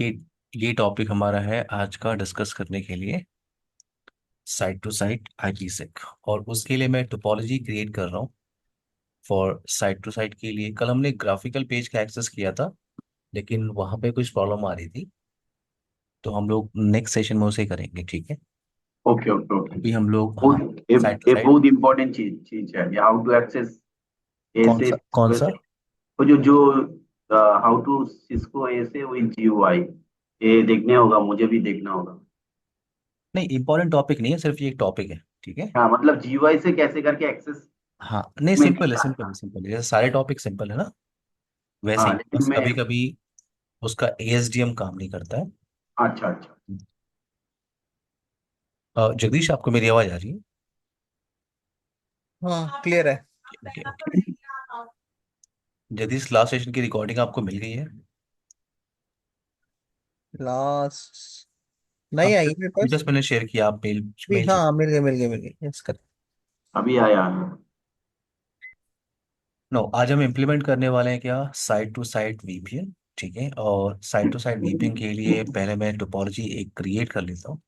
ये ये टॉपिक हमारा है आज का डिस्कस करने के लिए, साइट टू साइट आईपीसेक। और उसके लिए मैं टोपोलॉजी क्रिएट कर रहा हूँ फॉर साइट टू साइट के लिए। कल हमने ग्राफिकल पेज का एक्सेस किया था, लेकिन वहाँ पे कुछ प्रॉब्लम आ रही थी, तो हम लोग नेक्स्ट सेशन में उसे करेंगे, ठीक है। Okay okay okay. अभी हम लोग, हाँ, बहुत ये साइट टू ये साइट। बहुत इंपॉर्टेंट चीज है ये, हाउ टू एक्सेस कौन ऐसे सा कौन सा? वैसे। वो जो हाउ टू सिस्को ऐसे विद जीयूआई, ये देखने होगा, मुझे भी देखना होगा। नहीं, इंपॉर्टेंट टॉपिक नहीं है, सिर्फ ये एक टॉपिक है, ठीक है। हाँ मतलब जीयूआई से कैसे करके एक्सेस हाँ, नहीं, में सिंपल है, दिखता सिंपल है, है। सिंपल है, जैसे सारे टॉपिक सिंपल है ना, वैसे हाँ ही लेकिन बस मैं, कभी कभी उसका एएसडीएम काम नहीं करता है। अच्छा अच्छा। जगदीश, आपको मेरी आवाज आ रही है? हाँ, क्लियर है। Okay okay. Jagdish, last session की रिकॉर्डिंग आपको मिल गई है? लास्ट नहीं अब आई मेरे अभी पास। जस्ट मैंने शेयर किया, आप मेल भी मेल चेक। हाँ, मिल गए मिल गए मिल गए, यस कर। अभी आया। नो, आज हम इम्प्लीमेंट करने वाले हैं क्या, साइट टू साइट वीपीएन, ठीक है। और साइट टू साइट वीपीएन के लिए पहले मैं टोपोलॉजी एक क्रिएट कर लेता हूँ।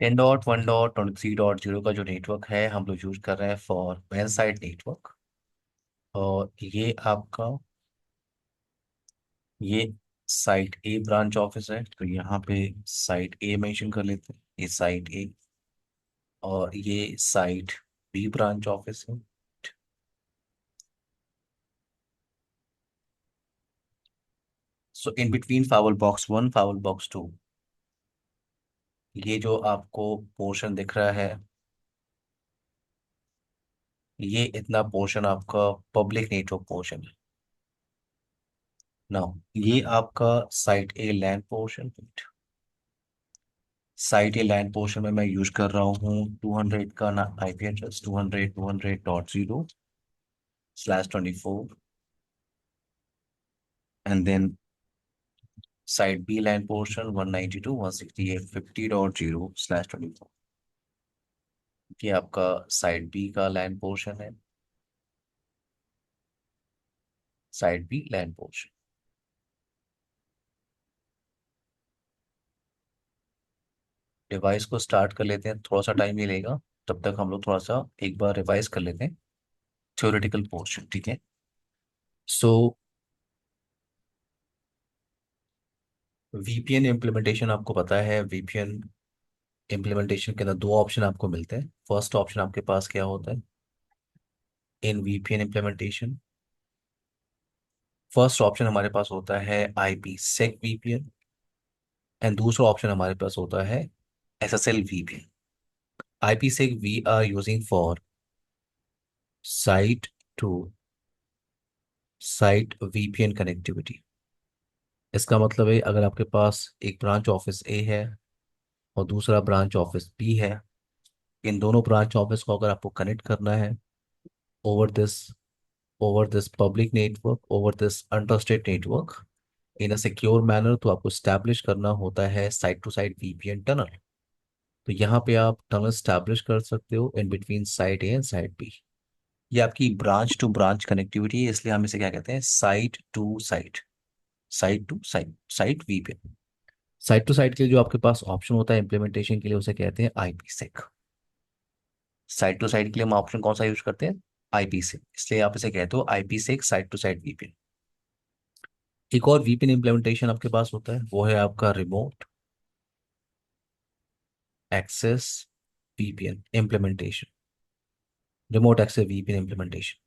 10.1.23.0 का जो नेटवर्क है, हम लोग यूज कर रहे हैं फॉर वैन साइट नेटवर्क। और ये साइट ए ब्रांच ऑफिस है, तो यहाँ पे साइट ए मेंशन कर लेते हैं, ये साइट ए। और ये साइट बी ब्रांच ऑफिस है। So in between फावल box 1, फावल box 2, ये जो आपको पोर्शन दिख रहा है, ये इतना पोर्शन आपका पब्लिक नेटवर्क पोर्शन है। नाउ ये आपका site A LAN portion. Site A LAN portion में मैं यूज कर रहा हूँ 200 का ना IP address, 200.200.0/24। And then site B LAN portion 192.168.50.0/24। ये आपका साइट बी का लैन पोर्शन है, site B LAN portion. Device को स्टार्ट कर लेते हैं, थोड़ा सा टाइम ही लेगा। तब तक हम लोग थोड़ा सा एक बार रिवाइज कर लेते हैं थ्योरेटिकल पोर्शन, ठीक है। सो वीपीएन इम्प्लीमेंटेशन आपको पता है, वीपीएन इम्प्लीमेंटेशन के अंदर दो ऑप्शन आपको मिलते हैं। फर्स्ट ऑप्शन आपके पास क्या होता है in VPN implementation? First option हमारे पास होता है आईपी सेक वीपीएन, एंड दूसरा ऑप्शन हमारे पास होता है SSL VPN. IPsec we are using for site to site VPN connectivity. इसका मतलब है, अगर आपके पास एक ब्रांच ऑफिस ए है और दूसरा ब्रांच ऑफिस बी है, इन दोनों ब्रांच ऑफिस को अगर आपको कनेक्ट करना है over this over this public network, over this understate network in a secure manner, तो आपको स्टैब्लिश करना होता है site to site VPN tunnel. तो यहाँ पे आप टनल स्टैब्लिश कर सकते हो in between site A and site B. ये आपकी ब्रांच टू ब्रांच कनेक्टिविटी है, इसलिए हम इसे क्या कहते हैं, site to site, site to site, site VPN. Site to site के लिए जो आपके पास ऑप्शन होता है इम्प्लीमेंटेशन के लिए, उसे कहते हैं आईपीसेक। साइट टू साइट के लिए हम ऑप्शन कौन सा यूज करते हैं, आईपीसेक, इसलिए आप इसे कहते हो IPsec site to site VPN. एक और वीपीएन इम्प्लीमेंटेशन आपके पास होता है, वो है आपका remote access VPN implementation. Remote access VPN implementation,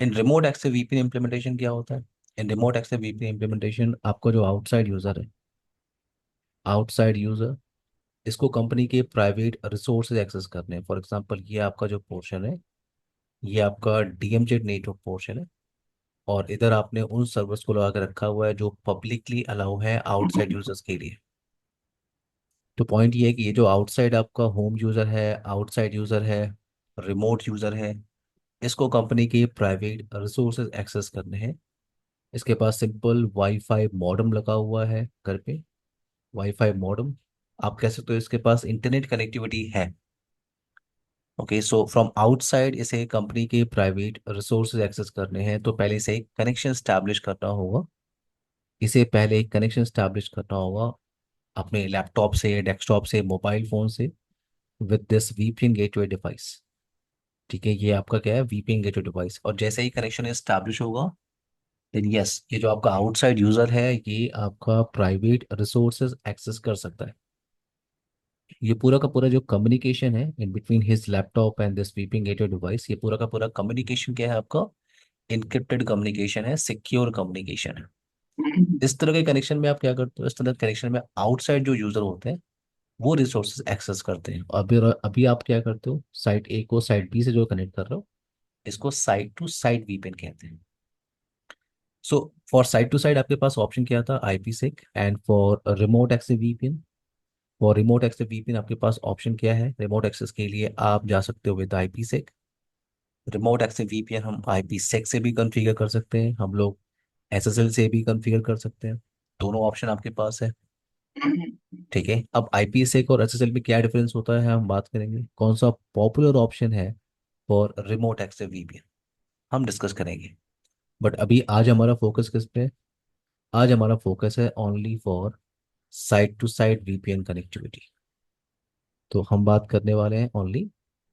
in remote access VPN implementation क्या होता है, in remote access VPN implementation आपका जो आउटसाइड यूज़र है, आउटसाइड यूज़र, इसको कंपनी के प्राइवेट रिसोर्सेज एक्सेस करने हैं। फॉर एग्जांपल ये आपका जो पोर्शन है, ये आपका डीएमजेड नेटवर्क पोर्शन है, और इधर आपने उन सर्वर्स को लगा के रखा हुआ है जो पब्लिकली अलाउ है आउटसाइड यूजर्स के लिए। तो पॉइंट ये है कि ये जो आउटसाइड आपका होम यूज़र है, आउटसाइड यूज़र है, रिमोट यूज़र है, इसको कंपनी के प्राइवेट रिसोर्सेज एक्सेस करने हैं। इसके पास सिंपल वाईफाई मॉडेम लगा हुआ है घर पे, वाईफाई मॉडेम, आप कह सकते हो इसके पास इंटरनेट कनेक्टिविटी है। ओके, सो फ्रॉम आउटसाइड इसे कंपनी के प्राइवेट रिसोर्सेज एक्सेस करने हैं, तो पहले इसे एक कनेक्शन स्टैब्लिश करना होगा। इसे पहले एक कनेक्शन स्टैब्लिश करना होगा अपने लैपटॉप से, डेस्कटॉप से, मोबाइल फ़ोन से, with this VPN gateway device. ठीक है, ये आपका क्या है, वीपीएन गेटवे डिवाइस। और जैसे ही कनेक्शन स्टैब्लिश होगा, देन यस, ये जो आपका आउटसाइड यूज़र है ये आपका प्राइवेट रिसोर्सेज एक्सेस कर सकता है। ये पूरा का पूरा जो कम्युनिकेशन है in between his laptop and this VPN gateway device, ये पूरा का पूरा कम्युनिकेशन क्या है आपका, इनक्रिप्टेड कम्युनिकेशन है, सिक्योर कम्युनिकेशन है। इस तरह के कनेक्शन में आप क्या करते हो, इस तरह के कनेक्शन में आउटसाइड जो यूजर होते हैं वो रिसोर्सेज एक्सेस करते हैं। अभी अभी आप क्या करते हो, साइट ए को साइट बी से जो कनेक्ट कर रहे हो, इसको साइट टू साइट वीपीएन कहते हैं। So for site to site आपके पास ऑप्शन क्या था, IPsec. And for remote access VPN, for remote access VPN आपके पास ऑप्शन क्या है, रिमोट एक्सेस के लिए आप जा सकते हो with IPsec. Remote access VPN हम आईपीसेक से भी कॉन्फ़िगर कर सकते हैं, हम लोग एसएसएल से भी कॉन्फ़िगर कर सकते हैं, दोनों ऑप्शन आपके पास है। ठीक है, अब आईपीसेक और एसएसएल में क्या डिफरेंस होता है हम बात करेंगे, कौन सा पॉपुलर ऑप्शन है फॉर रिमोट एक्सेस वीपीएन हम डिस्कस करेंगे। बट अभी आज हमारा फोकस किस पे है? आज हमारा फोकस है only for site to site VPN connectivity. तो हम बात करने वाले हैं only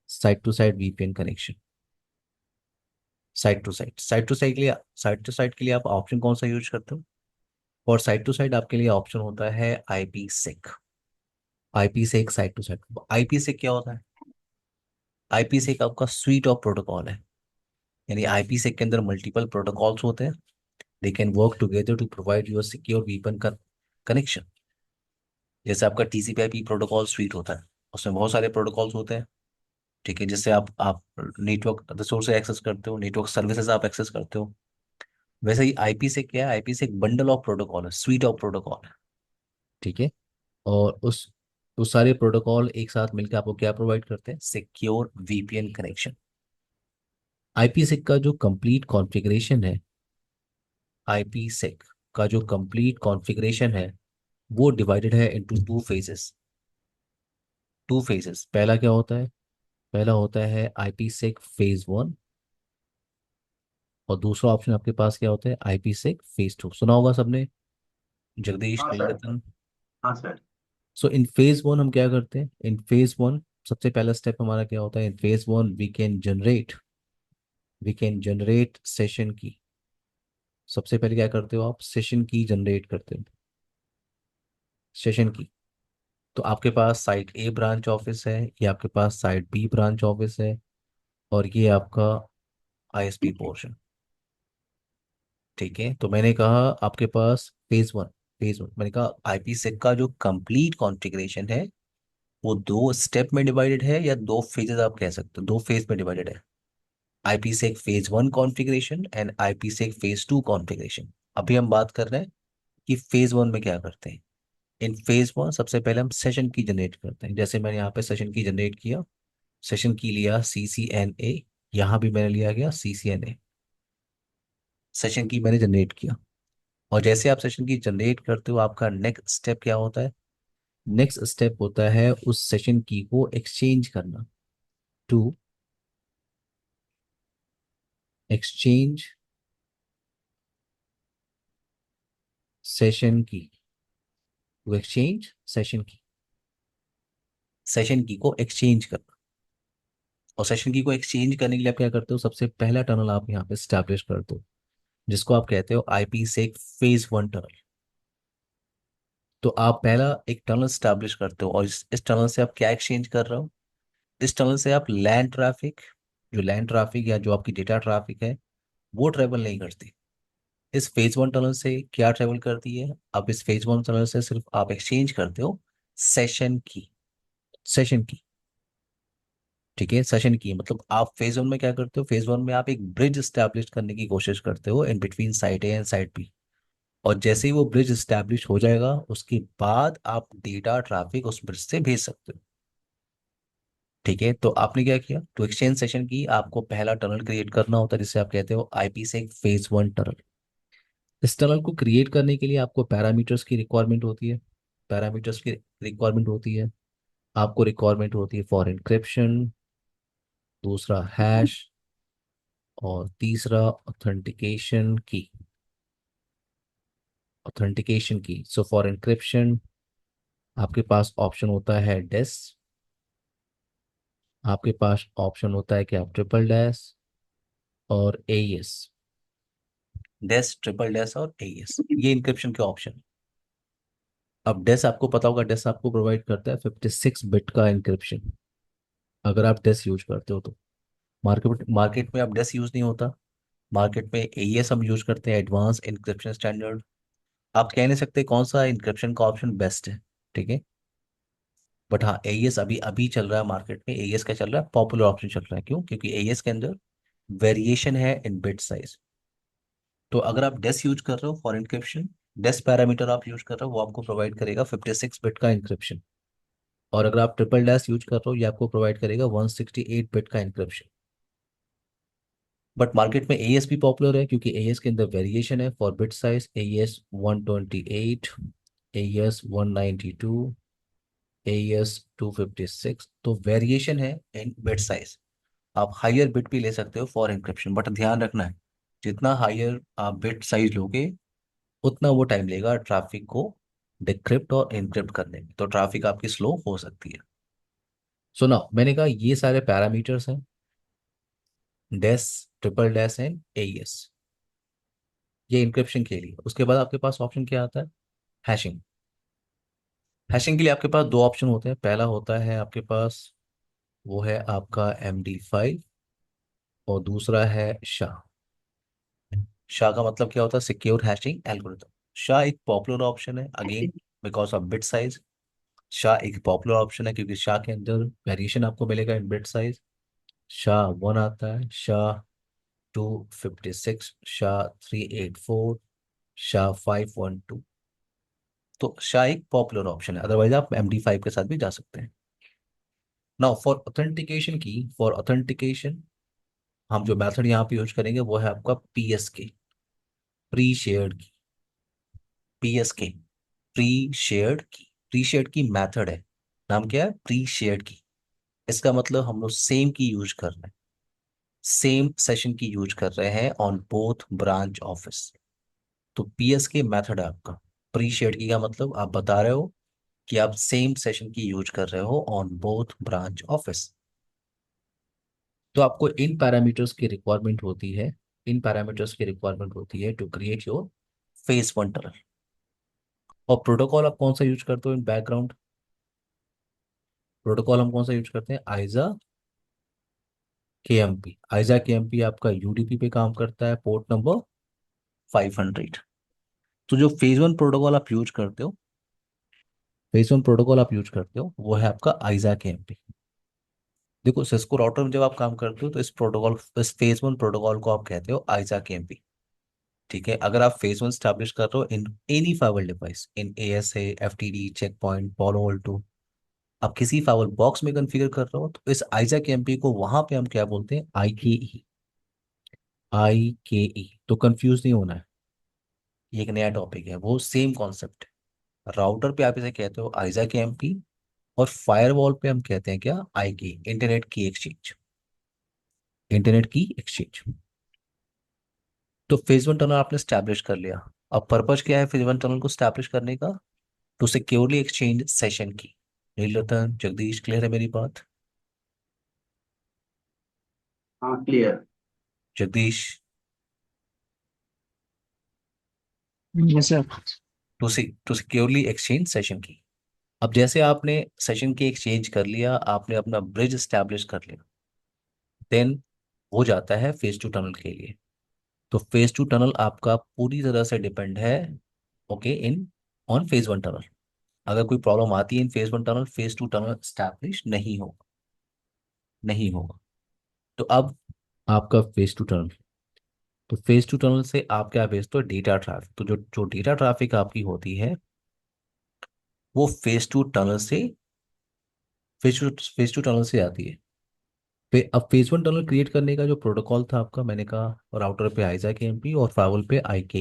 site to site VPN connection. Site to site, site to site के लिए, साइट टू साइट के लिए आप ऑप्शन कौन सा यूज करते हो? और साइट टू साइट आपके लिए ऑप्शन होता है IPsec. IPsec site to site, IPsec क्या होता है? आईपीसेक आपका स्वीट ऑफ प्रोटोकॉल है, यानी आईपीसेक के अंदर मल्टीपल प्रोटोकॉल्स होते हैं, they can work together to provide your secure VPN का कनेक्शन। जैसे आपका टीसीपी आईपी प्रोटोकॉल स्वीट होता है, उसमें बहुत सारे प्रोटोकॉल्स होते हैं। ठीक है, जिससे आप नेटवर्क रिसोर्स एक्सेस करते हो, नेटवर्क सर्विसेज आप एक्सेस करते हो। वैसे ही आईपी से क्या है, आईपी से एक बंडल ऑफ प्रोटोकॉल है, स्वीट ऑफ प्रोटोकॉल है। ठीक है, और उस सारे प्रोटोकॉल एक साथ मिलकर आपको क्या प्रोवाइड करते हैं, सिक्योर वीपीएन कनेक्शन। आईपीसेक का जो कंप्लीट कॉन्फ़िगरेशन है, आईपीसेक का जो कंप्लीट कॉन्फ़िगरेशन है वो डिवाइडेड है into two phases. Two phases, पहला क्या होता है, पहला होता है आईपीसेक फेज वन, और दूसरा ऑप्शन आपके पास क्या होता है, आईपीसेक फेज टू। सुना होगा सबने, जगदीश हाँ सर। नीलरतन। हाँ सर। सो इन फेज वन हम क्या करते हैं, इन फेज वन सबसे पहला स्टेप हमारा क्या होता है, in phase one we can generate session की। सबसे पहले क्या करते हो आप, सेशन की जनरेट करते हो, सेशन की। तो आपके पास साइट ए ब्रांच ऑफिस है, ये आपके पास साइट बी ब्रांच ऑफिस है, और ये आपका आईएसपी पोर्शन। ठीक है, तो मैंने कहा आपके पास फेज वन, फेज वन मैंने कहा आईपी सेक का जो कंप्लीट कॉन्फ़िगरेशन है वो दो स्टेप में डिवाइडेड है, या दो फेजेस आप कह सकते हो, दो फेज में डिवाइडेड है। IPsec phase one configuration and IPsec phase two configuration. अभी हम बात कर रहे हैं कि फेज वन में क्या करते हैं। इन फेज वन सबसे पहले हम सेशन की जनरेट करते हैं, जैसे मैंने यहाँ पे सेशन की जनरेट किया, सेशन की लिया CCNA, यहाँ भी मैंने लिया गया CCNA, सेशन की मैंने जनरेट किया। और जैसे आप सेशन की जनरेट करते हो आपका नेक्स्ट स्टेप क्या होता है, नेक्स्ट स्टेप होता है उस सेशन की को एक्सचेंज करना, टू एक्सचेंज सेशन की, टू एक्सचेंज सेशन की, सेशन की को एक्सचेंज करना। और सेशन की को एक्सचेंज करने के लिए आप क्या करते हो, सबसे पहला टनल आप यहाँ पे स्टैब्लिश करते हो, जिसको आप कहते हो आईपी सेक फेज वन टनल। तो आप पहला एक टनल स्टैब्लिश करते हो, और इस टनल से आप क्या एक्सचेंज कर रहे हो, इस टनल से आप लैंड ट्रैफिक, जो लैंड ट्रैफिक या जो आपकी डेटा ट्रैफिक है वो ट्रेवल नहीं करती। इस फेज वन टनल से क्या ट्रेवल करती है? अब इस फेज वन टनल से सिर्फ आप एक्सचेंज करते हो सेशन की, सेशन की। ठीक है, सेशन की मतलब आप फेज वन में क्या करते हो? फेज वन में आप एक ब्रिज स्टैब्लिश करने की कोशिश करते हो in between site A and site B. और जैसे ही वो ब्रिज स्टैब्लिश हो जाएगा उसके बाद आप डेटा ट्रैफिक उस ब्रिज से भेज सकते हो। ठीक है, तो आपने क्या किया? तो एक्सचेंज सेशन की आपको पहला टनल क्रिएट करना होता है जिसे आप कहते हो आईपी से फेज वन टनल। इस टनल को क्रिएट करने के लिए आपको पैरामीटर्स की रिक्वायरमेंट होती है, पैरामीटर्स की रिक्वायरमेंट होती है। आपको रिक्वायरमेंट होती है फॉर इंक्रिप्शन, दूसरा हैश, और तीसरा ऑथेंटिकेशन की, ऑथेंटिकेशन की। सो फॉर इंक्रिप्शन आपके पास ऑप्शन होता है डेस, आपके पास ऑप्शन होता है क्या? ट्रिपल डैश और एएस। डेस, ट्रिपल डैश और एएस, ये इंक्रिप्शन के ऑप्शन। अब डेस आपको पता होगा, डेस आपको प्रोवाइड करता है 56 बिट का इंक्रिप्शन। अगर आप डेस यूज करते हो तो मार्केट मार्केट में अब डेस यूज नहीं होता, मार्केट में एईएस हम यूज करते हैं, एडवांस इंक्रिप्शन स्टैंडर्ड। आप कह नहीं सकते कौन सा इंक्रिप्शन का ऑप्शन बेस्ट है। ठीक है, बट हाँ एईएस अभी अभी चल रहा है मार्केट में, एईएस का चल रहा है, पॉपुलर ऑप्शन चल रहा है। क्यों? क्योंकि एईएस के अंदर वेरिएशन है इन बिट साइज। तो अगर आप डेस यूज कर रहे हो फॉर इंक्रिप्शन, डेस पैरामीटर आप यूज कर रहे हो, वो आपको प्रोवाइड करेगा 56 बिट का इंक्रिप्शन। और अगर आप ट्रिपल डैश यूज कर रहे हो, ये आपको प्रोवाइड करेगा 168 बिट का इंक्रिप्शन। बट मार्केट में एएस भी पॉपुलर है क्योंकि एएस के अंदर वेरिएशन है for bit size, as 128, as 192, as 256। तो वेरिएशन है इन बिट साइज। आप हायर बिट भी ले सकते हो फॉर इंक्रिप्शन, बट ध्यान रखना है जितना हायर आप बिट साइज लोगे उतना वो टाइम लेगा ट्रैफिक को डिक्रिप्ट और इनक्रिप्ट करने में, तो ट्रैफिक आपकी स्लो हो सकती है। सुना, मैंने कहा ये सारे पैरामीटर्स हैं, डेस, ट्रिपल डैश एंड एईएस, ये इंक्रिप्शन के लिए। उसके बाद आपके पास ऑप्शन क्या आता है? हैशिंग। हैशिंग के लिए आपके पास दो ऑप्शन होते हैं। पहला होता है आपके पास, वो है आपका MD5, और दूसरा है शाह। शाह का मतलब क्या होता है? Secure hashing algorithm. शाह एक पॉपुलर ऑप्शन है again because of bit size. SHA एक पॉपुलर ऑप्शन है क्योंकि शाह के अंदर वेरिएशन आपको मिलेगा इन बिट साइज। शाह वन आता है, शाह 256, शाह 384, शाह 512। तो शाह एक पॉपुलर ऑप्शन है, अदरवाइज आप MD5 के साथ भी जा सकते हैं। नाउ फॉर ऑथेंटिकेशन की, फॉर ऑथेंटिकेशन हम जो मेथड यहाँ पे यूज करेंगे वो है आपका PSK, प्री शेयर्ड की। PSK, प्री शेयर्ड की, प्री शेयर्ड की मेथड है। नाम क्या है? प्री शेयर्ड की। इसका मतलब हम लोग सेम की यूज कर रहे हैं, सेम सेशन की यूज कर रहे हैं ऑन बोथ ब्रांच ऑफिस। तो PSK मेथड है आपका। प्री शेयर्ड की का मतलब आप बता रहे हो कि आप सेम सेशन की यूज कर रहे हो ऑन बोथ ब्रांच ऑफिस। तो आपको इन पैरामीटर्स की रिक्वायरमेंट होती है, इन पैरामीटर्स की रिक्वायरमेंट होती है to create your phase one tunnel. और प्रोटोकॉल आप कौन सा यूज करते हो इन बैकग्राउंड? प्रोटोकॉल हम कौन सा यूज करते हैं? आइजा KMP। आइजा KMP आपका UDP पे काम करता है, पोर्ट नंबर 500। तो जो फेज वन प्रोटोकॉल आप यूज करते हो, फेज वन प्रोटोकॉल आप यूज करते हो वो है आपका आइजा KMP। देखो सिस्को राउटर में जब आप काम करते हो तो इस प्रोटोकॉल, इस फेज वन प्रोटोकॉल को आप कहते हो आइजा KMP। ठीक है, अगर आप फेज वन स्टैब्लिश कर रहे हो in any firewall device, in ASA, FTD, Check Point, Palo Alto, आप किसी फाइवल बॉक्स में कॉन्फ़िगर कर रहे हो, तो इस आइजा KMP को वहां पे हम क्या बोलते हैं? IKE। IKE, तो कंफ्यूज नहीं होना है, ये एक नया टॉपिक है, वो सेम कॉन्सेप्ट है। राउटर पे आप इसे कहते हो आइजा KMP, और फायरवॉल पे हम कहते हैं क्या? IKE, इंटरनेट की एक्सचेंज, इंटरनेट की एक्सचेंज। तो फेज वन टनल आपने स्टैब्लिश कर लिया। अब पर्पज क्या है फेज वन टनल को स्टैब्लिश करने का? टू सिक्योरली एक्सचेंज सेशन की। नीलरतन, जगदीश, क्लियर है मेरी बात? हाँ, clear. Jagdish, yes sir. To securely exchange session की। अब जैसे आपने सेशन की एक्सचेंज कर लिया, आपने अपना ब्रिज स्टैब्लिश कर लिया, देन हो जाता है फेज टू टनल के लिए। तो फेज टू टनल आपका पूरी तरह से डिपेंड है, okay, in on phase one tunnel. अगर कोई प्रॉब्लम आती है in phase one tunnel, phase two tunnel establish नहीं होगा। तो अब आपका फेज टू टनल, तो फेज टू टनल से आप क्या भेजते हो, डेटा ट्रैफिक। तो जो जो डेटा ट्रैफिक आपकी होती है वो फेज टू टनल से, फेज टू टनल से आती है। अब फेज वन टनल क्रिएट करने का जो प्रोटोकॉल था आपका, मैंने कहा राउटर पे आइजैक एमपी और फायरवॉल पे आई के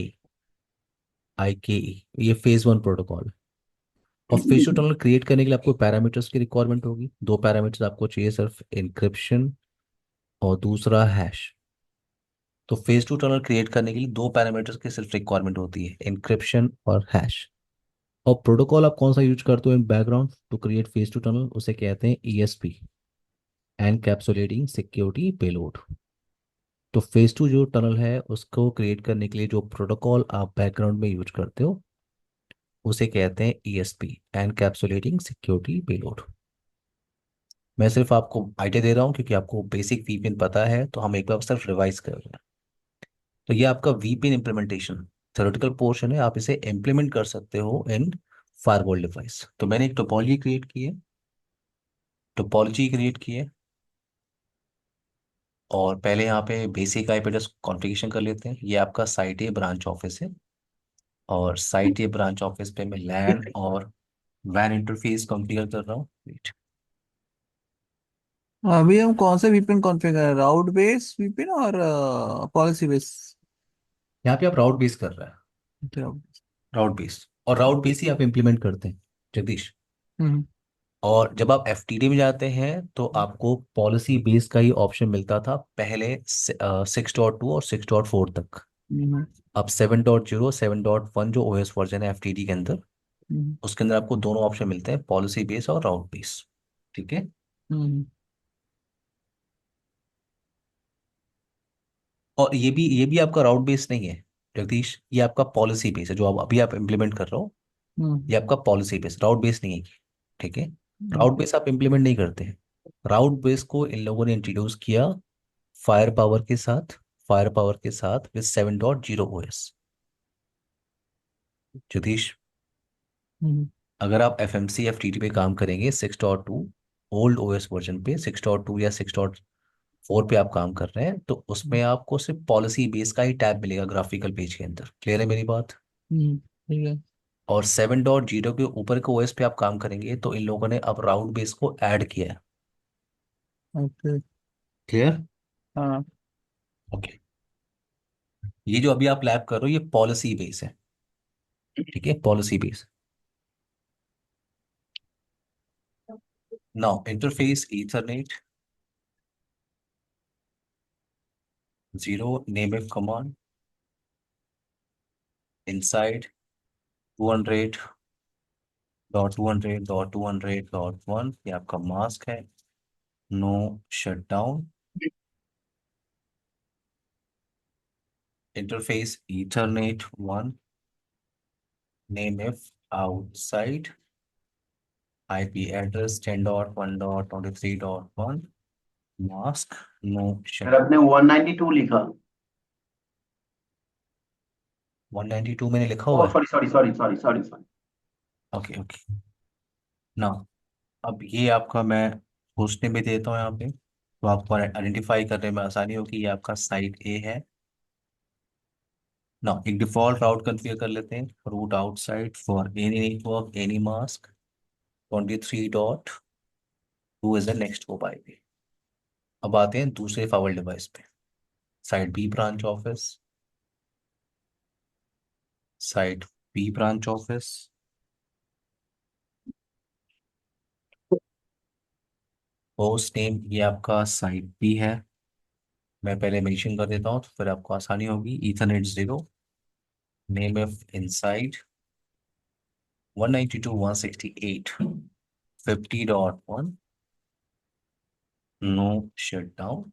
ई, ये फेज वन प्रोटोकॉल। और फेज टू टनल क्रिएट करने के लिए आपको पैरामीटर्स की रिक्वायरमेंट होगी। दो पैरामीटर्स आपको चाहिए सिर्फ, इंक्रिप्शन और दूसरा हैश। तो फेज टू टनल क्रिएट करने के लिए दो पैरामीटर्स की सिर्फ रिक्वायरमेंट होती है, इंक्रिप्शन और हैश। और प्रोटोकॉल आप कौन सा यूज करते हो in background to create phase two tunnel, उसे कहते हैं ईएसपी, एनकैप्सुलेटिंग सिक्योरिटी पेलोड। तो फेज टू जो टनल है उसको क्रिएट करने के लिए जो प्रोटोकॉल आप बैकग्राउंड में यूज करते हो उसे कहते हैं ईएसपी, एनकैप्सुलेटिंग सिक्योरिटी पेलोड। मैं सिर्फ आपको आइडिया दे रहा हूँ क्योंकि आपको बेसिक वीपीएन पता है, तो हम एक बार सिर्फ रिवाइज कर रहे हैं। तो ये आपका वीपीएन इम्प्लीमेंटेशन थ्योरेटिकल पोर्शन है, आप इसे इम्प्लीमेंट कर सकते हो इन फायरवॉल डिवाइस। तो मैंने एक टोपोलॉजी क्रिएट की है। और पहले यहाँ पे बेसिक आईपी एड्रेस कॉन्फ़िगरेशन कर लेते हैं। ये आपका साइट ए ब्रांच ऑफिस है, और साइट ए ब्रांच ऑफिस पे मैं लैन और वैन इंटरफेस कॉन्फ़िगर कर रहा हूँ। Wait, अभी हम कौन से वीपीएन कॉन्फ़िगर कर रहे हैं, राउट बेस वीपीएन और पॉलिसी बेस? यहाँ पे आप राउट बेस कर रहे हैं, राउट बेस, और राउट बेस ही आप इम्प्लीमेंट करते हैं जगदीश। हम्म और जब आप एफटीडी में जाते हैं तो आपको पॉलिसी बेस का ही ऑप्शन मिलता था पहले, 6.2 और 6.4 तक। हम्म अब 7.0, 7.1 जो ओएस वर्जन है एफटीडी के अंदर, हम्म उसके अंदर आपको दोनों ऑप्शन मिलते हैं, पॉलिसी बेस और राउट बेस। ठीक है। हम्म और ये भी आपका राउट बेस नहीं है जगदीश, ये आपका पॉलिसी बेस है जो आप अभी आप इम्प्लीमेंट कर रहे हो। हम्म ये आपका पॉलिसी बेस, राउट बेस नहीं है ये। ठीक है। हम्म राउट बेस आप इम्प्लीमेंट नहीं करते हैं। राउट बेस को इन लोगों ने इंट्रोड्यूस किया फायर पावर के साथ, फायर पावर के साथ विद 7.0 ओएस। जगदीश, हम्म अगर आप F M C F T T पे काम करेंगे 6.2 ओल्ड ओएस वर्जन पे, 6.2 या 6.4 पे आप काम कर रहे हैं, तो उसमें आपको सिर्फ पॉलिसी बेस का ही टैब मिलेगा ग्राफिकल पेज के अंदर। क्लियर है मेरी बात। ठीक है। और 7.0 के ऊपर के ओएस पे आप काम करेंगे तो इन लोगों ने अब राउट बेस को ऐड किया है। ओके। क्लियर। हाँ। ओके। ये जो अभी आप लैब कर रहे हो ये पॉलिसी बेस है। ठीक है, policy base. Now interface ethernet 0 name if command inside 200.200.200.1, ये आपका मास्क है। No shutdown. Interface ethernet 1 name if outside IP address 10.1.23.1 mask no sir shut. आपने 192 लिखा। 192 मैंने लिखा ओ हुआ है। Sorry sorry sorry sorry sorry sorry. Okay okay. ना, अब ये आपका मैं पूछने में देता हूँ यहाँ पे, तो आपको आइडेंटिफाई करने में आसानी होगी। ये आपका साइट ए है ना। एक डिफॉल्ट राउट कॉन्फ़िगर कर लेते हैं, route outside for any network any mask 23.2 is the next hop IP. अब आते हैं दूसरे फाइल डिवाइस पे, site B branch office, site B branch office. Host name ये आपका साइट बी है, मैं पहले मेंशन कर देता हूँ तो फिर आपको आसानी होगी। Ethernet 0 name of inside 192.168.50.1 no shutdown.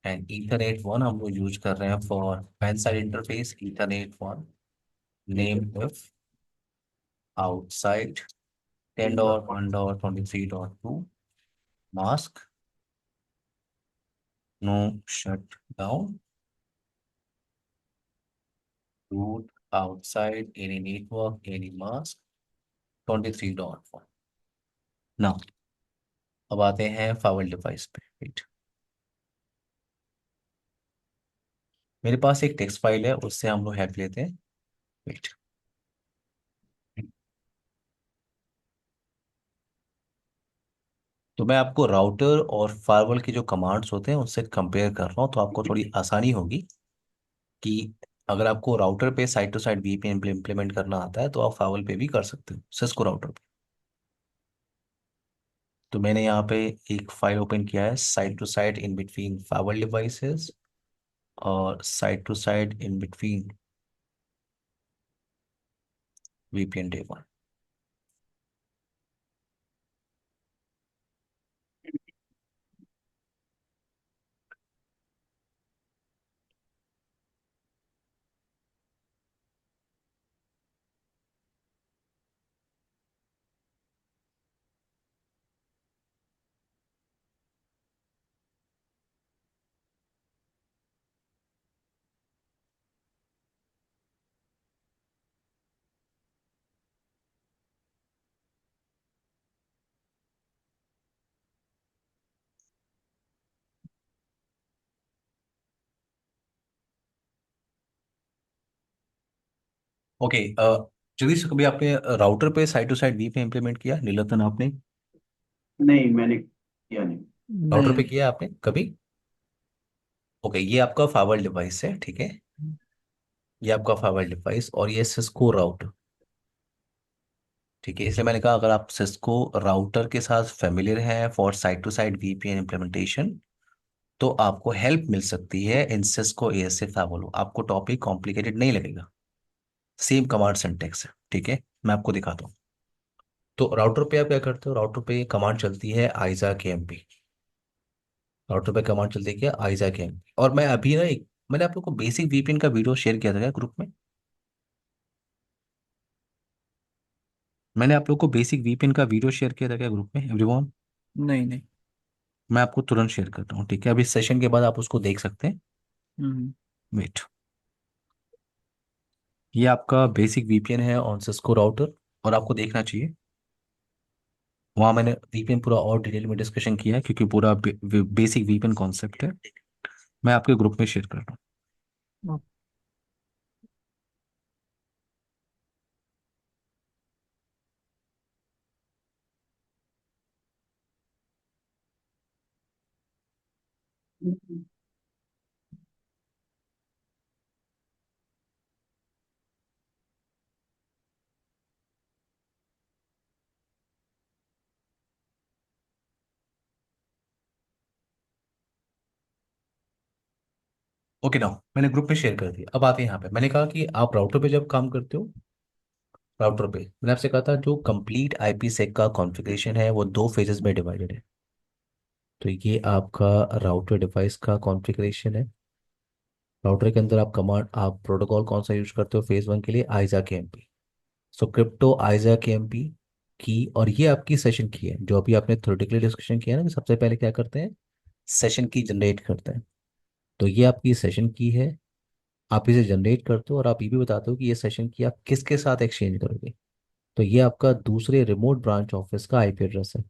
And ethernet 1 हम लोग यूज कर रहे हैं for pan side interface, ethernet 1 name of outside 10.1.23.2 mask no shut down. root outside any network, any mask, 23.1। ना, अब आते हैं फाइवल डिवाइस पे। वेट, मेरे पास एक टेक्स्ट फाइल है, उससे हम लोग हेल्प लेते हैं। वेट, तो मैं आपको राउटर और फायरवॉल के जो कमांड्स होते हैं उससे कंपेयर कर रहा हूँ, तो आपको थोड़ी आसानी होगी कि अगर आपको राउटर पे site to site VPN implement करना आता है तो आप फायरवॉल पे भी कर सकते हो, सिस्को राउटर पे। तो मैंने यहाँ पे एक फाइल ओपन किया है, site to site in between firewall devices और site to site in between VPN day one. Okay, जल्दी से, कभी आपने राउटर पे site to site VPN implement किया नीलतन आपने? नहीं, मैंने किया नहीं। राउटर पे नहीं। किया आपने कभी? ओके, ये आपका फाइवल डिवाइस है, ठीक है। ये आपका फाइवल डिवाइस और ये सिस्को राउटर, ठीक है। इसलिए मैंने कहा अगर आप सिस्को राउटर के साथ फेमिलियर हैं for site to site VPN implementation, तो आपको हेल्प मिल सकती है इन सिस्को एएसए फाइवल। आपको टॉपिक कॉम्प्लिकेटेड नहीं लगेगा, सेम कमांड सिंटेक्स है, ठीक है। मैं आपको दिखाता हूँ। तो राउटर पे आप क्या करते हो, राउटर पे कमांड चलती है आइजा के एम पी। राउटर पे कमांड चलती है क्या, आइजा के एम पी। और मैं अभी ना एक, मैंने आप लोग को बेसिक वीपीएन का वीडियो शेयर किया था क्या ग्रुप में? मैंने आप लोग को बेसिक वीपीएन का वीडियो शेयर किया था क्या ग्रुप में एवरीवन? नहीं नहीं। मैं आपको तुरंत शेयर करता हूँ, ठीक है। अभी सेशन के बाद आप उसको देख सकते हैं। हम्म। वेट, ये आपका बेसिक वीपीएन है ऑन सिस्को राउटर, और आपको देखना चाहिए। वहाँ मैंने वीपीएन पूरा और डिटेल में डिस्कशन किया है, क्योंकि पूरा बेसिक वीपीएन कॉन्सेप्ट है। मैं आपके ग्रुप में शेयर कर रहा हूँ। ओके नाउ, मैंने ग्रुप में शेयर कर दिया। अब आते हैं यहाँ पे, मैंने कहा कि आप राउटर पे जब काम करते हो, राउटर पे मैंने आपसे कहा था जो कंप्लीट आईपी सेक का कॉन्फ़िगरेशन है वो दो फेजेस में डिवाइडेड है। तो ये आपका राउटर डिवाइस का कॉन्फ़िगरेशन है। राउटर के अंदर आप कमांड, आप प्रोटोकॉल कौन सा यूज करते हो फेज वन के लिए, आइजा के एम पी। सो क्रिप्टो आइजा के एम पी की, और ये आपकी सेशन की है जो अभी आपने थ्योरेटिकली डिस्कशन किया ना, कि सबसे पहले क्या करते हैं, सेशन की जनरेट करते हैं। तो ये आपकी सेशन की है, आप इसे जनरेट करते हो और आप ये भी बताते हो कि ये सेशन की आप किसके साथ एक्सचेंज करोगे। तो ये आपका दूसरे रिमोट ब्रांच ऑफिस का आईपी एड्रेस है।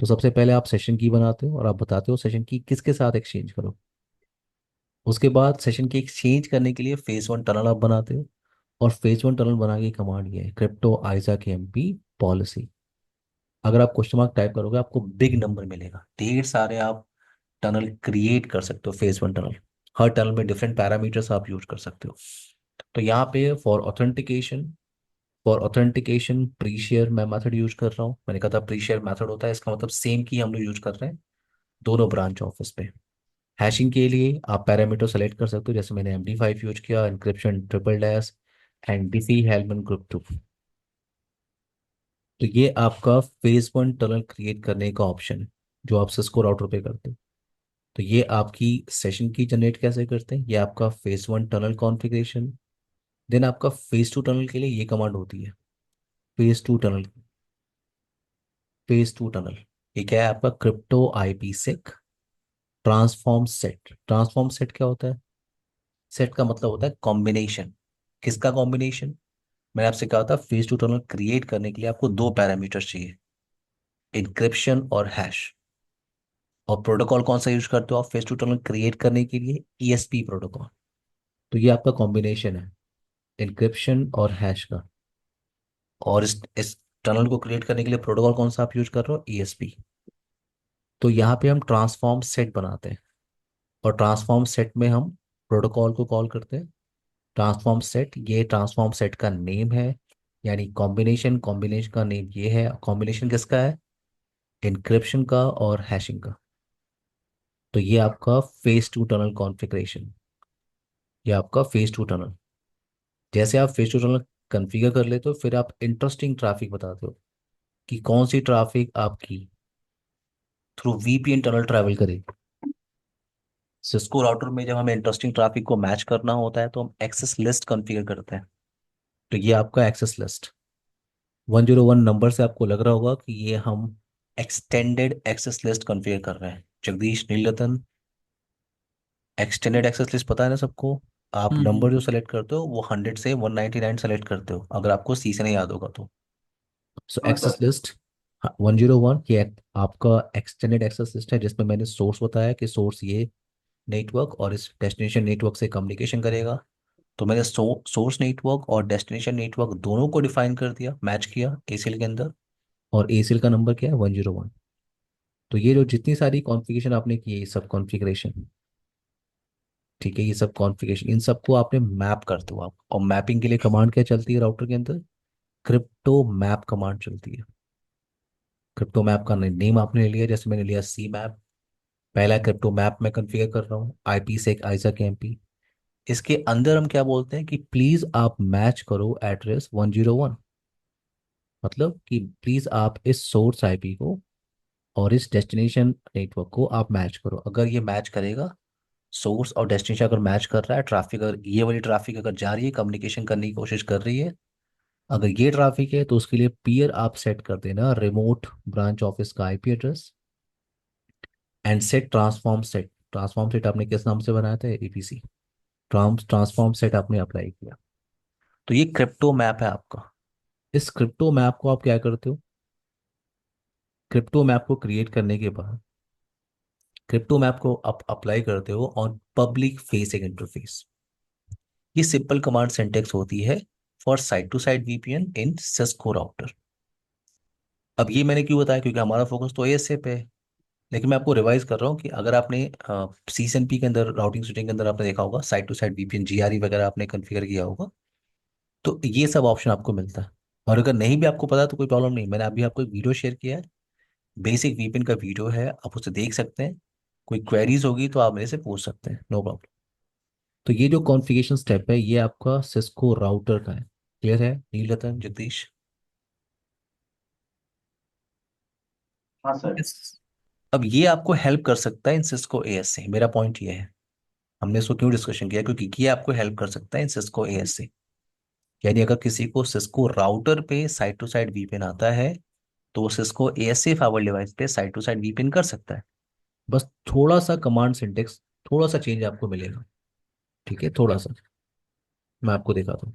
तो सबसे पहले आप सेशन की बनाते हो और आप बताते हो सेशन की किसके साथ एक्सचेंज करो। उसके बाद सेशन की एक्सचेंज करने के लिए फेज वन टनल आप बनाते हो, और फेज वन टनल बना के कमांड ये है, क्रिप्टो आइजा के एम पी पॉलिसी। अगर आप क्वेश्चन मार्क टाइप करोगे आपको बिग नंबर मिलेगा, ढेर सारे आप टनल क्रिएट कर सकते हो फेज वन टनल। हर टनल में डिफरेंट पैरामीटर्स आप यूज कर सकते हो। तो यहाँ पे फॉर ऑथेंटिकेशन प्री शेयर मैं मेथड यूज कर रहा हूँ। मैंने कहा था प्री शेयर मेथड होता है, इसका मतलब सेम की हम लोग यूज कर रहे हैं दोनों ब्रांच ऑफिस पे। हैशिंग के लिए आप पैरामीटर सेलेक्ट कर सकते हो, जैसे मैंने MD5 यूज किया, encryption triple DES and Diffie Hellman group 2। तो ये आपका फेज वन टनल क्रिएट करने का ऑप्शन है जो आप सिस्को राउटर पे करते हो। तो ये आपकी सेशन की जनरेट कैसे करते हैं, ये आपका phase one tunnel configuration. Then आपका फेज टू टनल के लिए ये कमांड होती है, phase two tunnel. Phase two tunnel ये क्या है आपका, crypto IP sec transform set. Transform set क्या होता है, सेट का मतलब होता है कॉम्बिनेशन। किसका कॉम्बिनेशन? मैंने आपसे कहा था फेस टू टनल क्रिएट करने के लिए आपको दो पैरामीटर्स चाहिए, इंक्रिप्शन और हैश। और प्रोटोकॉल कौन सा यूज करते हो आप फेस टू टनल क्रिएट करने के लिए? ESP protocol. तो ये आपका कॉम्बिनेशन है इंक्रिप्शन और हैश का। और इस टनल को क्रिएट करने के लिए प्रोटोकॉल कौन सा आप यूज कर रहे हो? ईएसपी। तो यहाँ पे हम ट्रांसफॉर्म सेट बनाते हैं, और ट्रांसफॉर्म सेट में हम प्रोटोकॉल को कॉल करते हैं ट्रांसफॉर्म सेट। ये ट्रांसफॉर्म सेट का नेम है, यानी कॉम्बिनेशन, कॉम्बिनेशन का नेम ये है। कॉम्बिनेशन किसका है? इंक्रिप्शन का और हैशिंग का। तो ये आपका फेस टू टनल कॉन्फ़िगरेशन, ये आपका फेस टू टनल। जैसे आप फेस टू टनल कॉन्फ़िगर कर लेते हो, फिर आप इंटरेस्टिंग ट्रैफिक बताते हो कि कौन सी ट्रैफिक आपकी थ्रू वीपीएन टनल ट्रैवल करेगी। सिस्को राउटर में जब हमें इंटरेस्टिंग ट्रैफिक को मैच करना होता है तो हम एक्सेस लिस्ट कॉन्फ़िगर करते हैं। तो ये आपका एक्सेस लिस्ट 101 नंबर से आपको लग रहा होगा कि ये हम एक्सटेंडेड एक्सेस लिस्ट कॉन्फ़िगर कर रहे हैं। Jagdish, Nilratan, extended access list पता है ना सबको? आप नंबर जो सेलेक्ट करते हो वो 100 से 199 सेलेक्ट करते हो, अगर आपको सी से नहीं याद होगा तो। सो हाँ एक्सेस सर। लिस्ट 101 ये आपका एक्सटेंडेड एक्सेस लिस्ट है, जिसमें मैंने सोर्स बताया कि सोर्स ये नेटवर्क और इस डेस्टिनेशन नेटवर्क से कम्युनिकेशन करेगा। तो मैंने सोर्स नेटवर्क और डेस्टिनेशन नेटवर्क दोनों को डिफाइन कर दिया, मैच किया एसीएल के अंदर। और एसीएल का नंबर क्या है? 101। तो ये जो जितनी सारी कॉन्फ़िगरेशन आपने की है, ये सब कॉन्फ़िगरेशन, ठीक है, ये सब कॉन्फ़िगरेशन, इन सबको आपने मैप करते हो आप। और मैपिंग के लिए कमांड क्या चलती है राउटर के अंदर? क्रिप्टो मैप कमांड चलती है। क्रिप्टो मैप का नेम आपने ले लिया, जैसे मैंने लिया सी मैप। पहला क्रिप्टो मैप मैं कॉन्फ़िगर कर रहा हूँ आईपी से एक आइजैक एमपी। इसके अंदर हम क्या बोलते हैं कि प्लीज आप मैच करो एड्रेस 101। मतलब कि प्लीज आप इस सोर्स आईपी को और इस डेस्टिनेशन नेटवर्क को आप मैच करो। अगर ये मैच करेगा, सोर्स और डेस्टिनेशन अगर मैच कर रहा है, ट्रैफिक अगर ये वाली ट्रैफिक अगर जा रही है, कम्युनिकेशन करने की कोशिश कर रही है, अगर ये ट्रैफिक है, तो उसके लिए पीयर आप सेट कर देना रिमोट ब्रांच ऑफिस का IP address and set transform set. Transform set आपने किस नाम से बनाया था? एपीसी ट्रांसफॉर्म सेट आपने अप्लाई किया। तो ये क्रिप्टो मैप है आपका। इस क्रिप्टो मैप को आप क्या करते हो? क्रिप्टो मैप को क्रिएट करने के बाद क्रिप्टो मैप को आप अप्लाई करते हो ऑन पब्लिक फेसिंग इंटरफेस। ये सिंपल कमांड सिंटेक्स होती है for site to site VPN in Cisco router. अब ये मैंने क्यों बताया? क्योंकि हमारा फोकस तो एएसए पे है। लेकिन मैं आपको रिवाइज कर रहा हूँ कि अगर आपने सीएसएनपी के अंदर, राउटिंग स्विचिंग के अंदर आपने देखा होगा site to site VPN GRE वगैरह आपने कॉन्फ़िगर किया होगा, तो ये सब ऑप्शन आपको मिलता है। और अगर नहीं भी आपको पता तो कोई प्रॉब्लम नहीं, मैंने अभी आपको एक वीडियो शेयर किया है, बेसिक वीपीएन का वीडियो है, आप उसे देख सकते हैं। कोई क्वेरीज होगी तो आप मेरे से पूछ सकते हैं, नो प्रॉब्लम। तो ये जो कॉन्फ़िगरेशन स्टेप है ये आपका सिस्को राउटर का है। क्लियर है नीलरतन, जगदीश? हाँ सर। Yes. अब ये आपको हेल्प कर सकता है इन सिस्को एएस से। मेरा पॉइंट ये है, हमने इसको क्यों डिस्कशन किया? क्योंकि ये आपको हेल्प कर सकता है इन सिस्को एएस से। यानी अगर किसी को सिस्को राउटर पे साइट टू साइट वीपीएन आता है, तो वो सिस्को एएस से फाइबर डिवाइस पे साइट टू साइट वीपीएन कर सकता है। बस थोड़ा सा कमांड सिंटेक्स, थोड़ा सा चेंज आपको मिलेगा, ठीक है, थोड़ा सा। मैं आपको दिखाता हूँ।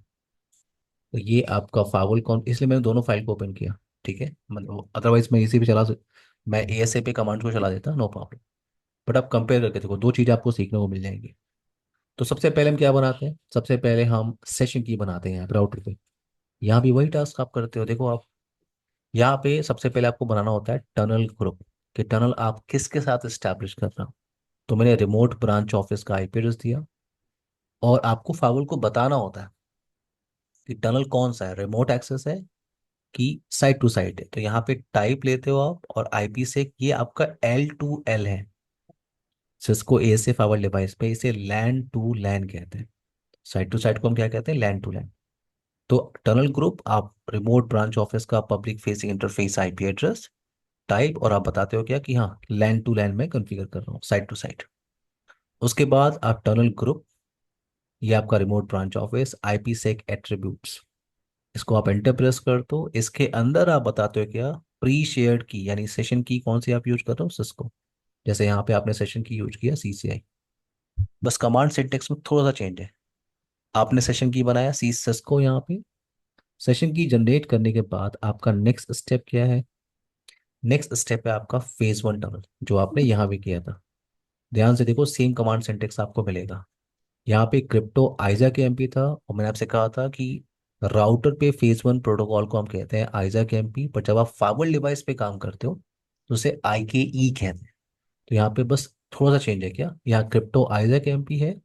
तो ये आपका फाइल कौन, इसलिए मैंने दोनों फाइल को ओपन किया, ठीक है। मतलब अदरवाइज मैं इसी पे मैं एएसए पे कमांड को चला देता, नो प्रॉब्लम। बट आप कंपेयर करके देखो, दो चीज़ें आपको सीखने को मिल जाएंगी। तो सबसे पहले हम क्या बनाते हैं? सबसे पहले हम सेशन की बनाते हैं यहाँ पे राउटर पे। यहाँ भी वही टास्क आप करते हो, देखो आप यहाँ पे सबसे पहले आपको बनाना होता है टनल ग्रुप, कि टनल आप किसके साथ स्टैब्लिश कर रहे हो। तो मैंने रिमोट ब्रांच ऑफिस का आईपी एड्रेस दिया, और आपको फाइल को बताना होता है कि टनल कौन सा है, रिमोट एक्सेस है कि साइट टू साइट है। तो यहाँ पे टाइप लेते हो आप, और आईपी से ये आपका L2L है। सिस्को एएसए फाइबर डिवाइस पे इसे लैन टू लैन कहते हैं। साइट टू साइट को हम क्या कहते हैं? लैन टू लैन। तो टनल ग्रुप आप रिमोट ब्रांच ऑफिस का public facing interface IP address type, और आप बताते हो क्या कि हाँ लैन टू लैन में कॉन्फ़िगर कर रहा हूँ साइट टू साइट। उसके बाद आप टनल ग्रुप, ये आपका रिमोट ब्रांच ऑफिस आईपी सेक एट्रीब्यूट्स, इसको आप एंटर प्रेस कर दो। इसके अंदर आप बताते हो क्या? प्री शेयर्ड की, यानी सेशन की कौन सी आप यूज कर रहे हो? सिस्को। जैसे यहाँ पे आपने सेशन की यूज किया सीसीआई। बस कमांड सिंटेक्स में थोड़ा सा चेंज है। आपने सेशन की बनाया सी सिस्को यहाँ पे। सेशन की जनरेट करने के बाद आपका नेक्स्ट स्टेप क्या है? नेक्स्ट स्टेप है आपका फेज वन टनल, जो आपने यहाँ भी किया था। ध्यान से देखो, सेम कमांड सिंटेक्स आपको मिलेगा। यहाँ पे क्रिप्टो आइजा के एमपी था, और मैंने आपसे कहा था कि राउटर पे फेज वन प्रोटोकॉल को हम कहते हैं आइजा के एमपी, पर जब आप फाइबर डिवाइस पे काम करते हो तो उसे आई के ई कहते हैं। तो यहाँ पे बस थोड़ा सा चेंज है, क्या यहाँ क्रिप्टो आइजा के एमपी है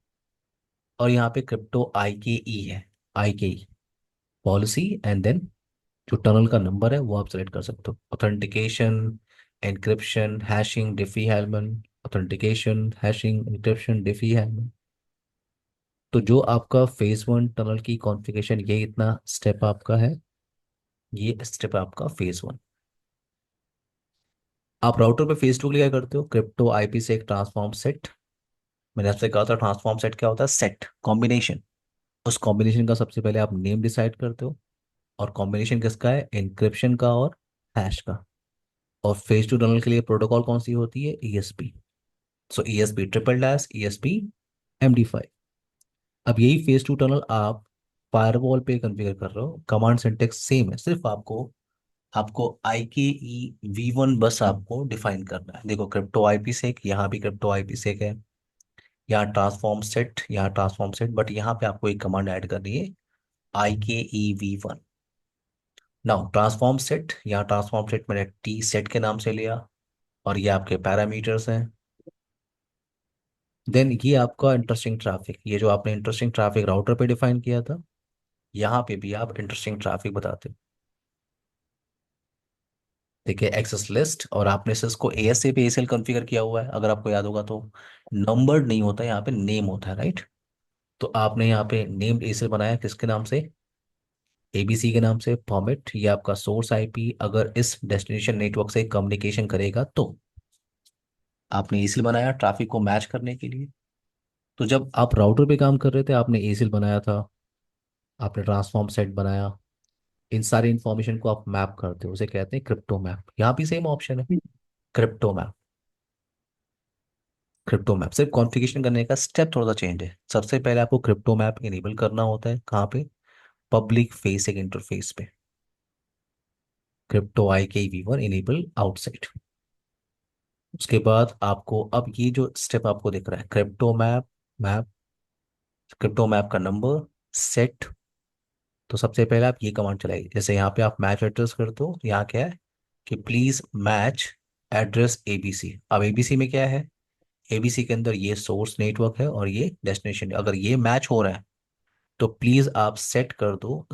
और यहाँ पे क्रिप्टो आई के ई है। I K E policy, and then जो टनल का नंबर है वो आप सेलेक्ट कर सकते हो। Authentication, encryption, hashing, Diffie Hellman. Authentication, hashing, encryption, Diffie Hellman. तो जो आपका फेज वन टनल की कॉन्फ़िगरेशन, ये इतना स्टेप आपका है। ये स्टेप आपका फेज वन। आप राउटर पे फेज टू के लिए क्या करते हो? क्रिप्टो आईपी से एक ट्रांसफॉर्म सेट। मैंने आपसे कहा था ट्रांसफॉर्म सेट क्या होता है? Set combination. उस कॉम्बिनेशन का सबसे पहले आप नेम डिसाइड करते हो, और कॉम्बिनेशन किसका है? एनक्रिप्शन का और हैश का। और फेज टू टनल के लिए प्रोटोकॉल कौन सी होती है? ESP. So ESP triple DES, ESP MD5। अब यही फेज टू टनल आप फायरवॉल पे कॉन्फ़िगर कर रहे हो। कमांड सिंटेक्स सेम है, सिर्फ आपको आपको आई के ई V1 बस आपको डिफाइन करना है। देखो, क्रिप्टो आईपी सेक, यहाँ भी क्रिप्टो आईपी सेक है। यहाँ ट्रांसफॉर्म सेट, यहाँ ट्रांसफॉर्म सेट, बट यहाँ पे आपको एक कमांड ऐड करनी है, I K E V1। Now transform set, यहाँ ट्रांसफॉर्म सेट मैंने टी सेट के नाम से लिया, और ये आपके पैरामीटर्स हैं। देन ये आपका इंटरेस्टिंग ट्रैफिक, ये जो आपने इंटरेस्टिंग ट्रैफिक राउटर पे डिफाइन किया था, यहाँ पे भी आप इंटरेस्टिंग ट्रैफिक बताते हो। देखिए, एक्सेस लिस्ट, और आपने इसको ASA पे ASL कॉन्फ़िगर किया हुआ है, अगर आपको याद होगा तो। नंबर्ड नहीं होता, यहाँ पे नेम होता है, राइट? तो आपने यहाँ पे नेम्ड ASL बनाया किसके नाम से? ABC के नाम से। फॉर्मेट, ये आपका सोर्स आईपी अगर इस डेस्टिनेशन नेटवर्क से कम्युनिकेशन करेगा तो। आपने ASL बनाया ट्रैफिक को मैच करने के लिए। तो जब आप राउटर पे काम कर रहे थे, आपने ASL बनाया था, आपने ट्रांसफॉर्म सेट बनाया। इन सारी इंफॉर्मेशन को आप मैप करते हो, उसे कहते हैं क्रिप्टो मैप। यहाँ भी सेम ऑप्शन है, क्रिप्टो मैप। क्रिप्टो मैप सिर्फ कॉन्फ़िगरेशन करने का स्टेप थोड़ा सा चेंज है। सबसे पहले आपको क्रिप्टो मैप इनेबल करना होता है, कहाँ पे? पब्लिक फेसिंग इंटरफेस पे। क्रिप्टो आई के V1 इनेबल आउटसाइड। उसके बाद आपको अब ये जो स्टेप आपको दिख रहा है, crypto map, map, crypto map का नंबर, सेट। तो सबसे पहले आप ये कमांड चलाइए। जैसे यहाँ पे आप मैच एड्रेस करते हो, यहाँ क्या है कि प्लीज मैच एड्रेस ABC। अब ABC में क्या है? ABC के अंदर ये सोर्स नेटवर्क है और ये डेस्टिनेशन। अगर ये मैच हो रहा है तो प्लीज आप सेट कर दो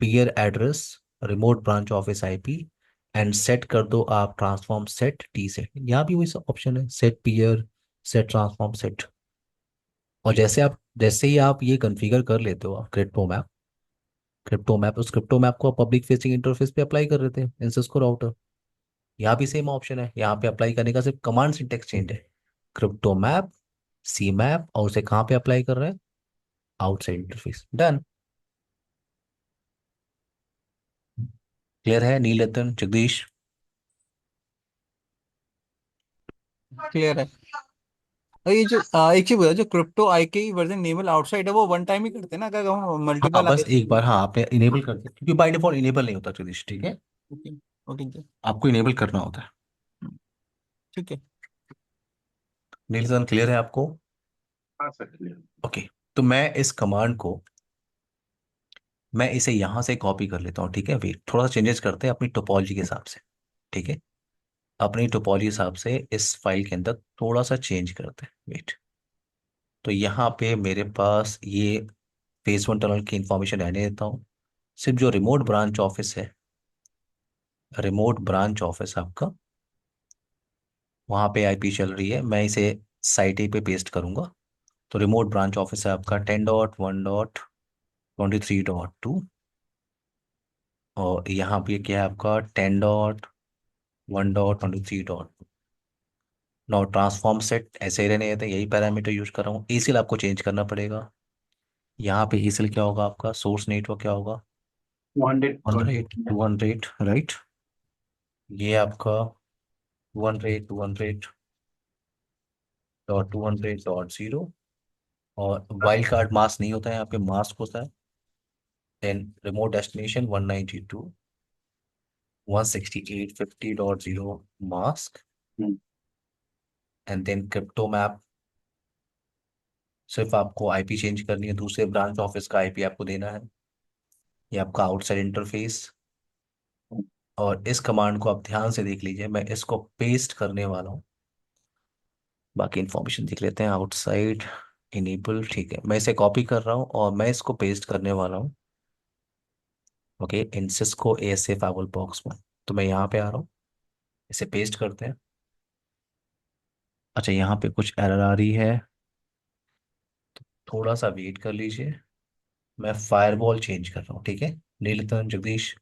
peer address, remote branch office IP, and set कर दो आप ट्रांसफॉर्म सेट टी सेट। यहाँ भी वही ऑप्शन है, set peer, set transform set. और जैसे ही आप ये कॉन्फ़िगर कर लेते हो, आप क्रिप्टो मैप उस क्रिप्टो मैप को पब्लिक फेसिंग इंटरफेस पे अप्लाई कर रहे थे इन सिस्को राउटर। यहाँ भी सेम ऑप्शन है, यहाँ पे अप्लाई करने का सिर्फ कमांड सिंटेक्स चेंज है। क्रिप्टो मैप, सी मैप, और उसे कहाँ पे अप्लाई कर रहे हैं? Outside interface. डन। क्लियर है नीलतन, जगदीश? क्लियर है। और ये जो एक चीज बता, जो क्रिप्टो आई के वर्जन नेबल आउटसाइड है, वो वन टाइम ही करते हैं ना? अगर हम हाँ, मल्टीपल बस आई। एक बार, हाँ, आपने इनेबल कर दिया, क्योंकि बाय डिफॉल्ट इनेबल नहीं होता जगदीश, ठीक है? ओके। ओके। आपको इनेबल करना होता है। ठीक है। नीलतन, क्लियर है आपको? हाँ सर क्लियर। ओके। तो मैं इसे यहाँ से कॉपी कर लेता हूँ, ठीक है? वेट, थोड़ा सा चेंजेस करते हैं अपनी टोपोलॉजी के हिसाब से, ठीक है? अपनी टोपोलॉजी हिसाब से इस फाइल के अंदर थोड़ा सा चेंज करते हैं, वेट। तो यहाँ पे मेरे पास ये फेज वन टनल की इंफॉर्मेशन रहने देता हूँ। सिर्फ जो रिमोट ब्रांच ऑफिस है, रिमोट ब्रांच ऑफिस आपका, वहाँ पे आईपी चल रही है, मैं इसे साइट ए पे पेस्ट करूँगा। तो रिमोट ब्रांच ऑफिस है आपका 10.1.23.2, और यहाँ पे क्या है आपका 10.1.23. नो ट्रांसफॉर्म सेट ऐसे ही रहने देते हैं, यही पैरामीटर यूज कर रहा हूँ। एसीएल आपको चेंज करना पड़ेगा। यहाँ पे एसीएल क्या होगा आपका? सोर्स नेटवर्क क्या होगा? 200 100, 200, राइट? ये आपका 200, 200.200.0, और वाइल्ड कार्ड मास्क नहीं होता है, यहाँ पे मास्क होता है। Then remote destination 192.168.50.0 mask. Hmm, and then crypto map, सिर्फ आपको आईपी चेंज करनी है, दूसरे ब्रांच ऑफिस का आईपी आपको देना है। ये आपका आउटसाइड इंटरफेस। और इस कमांड को आप ध्यान से देख लीजिए, मैं इसको पेस्ट करने वाला हूँ। बाकी इन्फॉर्मेशन देख लेते हैं। आउटसाइड इनेबल, ठीक है, मैं इसे कॉपी कर रहा हूँ और मैं इसको पेस्ट करने वाला हूँ। ओके, इन सिस्को एएसए फाइवल बॉक्स में। तो मैं यहाँ पे आ रहा हूँ, इसे पेस्ट करते हैं। अच्छा, यहाँ पे कुछ एरर आ रही है, थोड़ा सा वेट कर लीजिए। मैं फायरवॉल चेंज कर रहा हूँ, ठीक है। नीलतन जगदीश।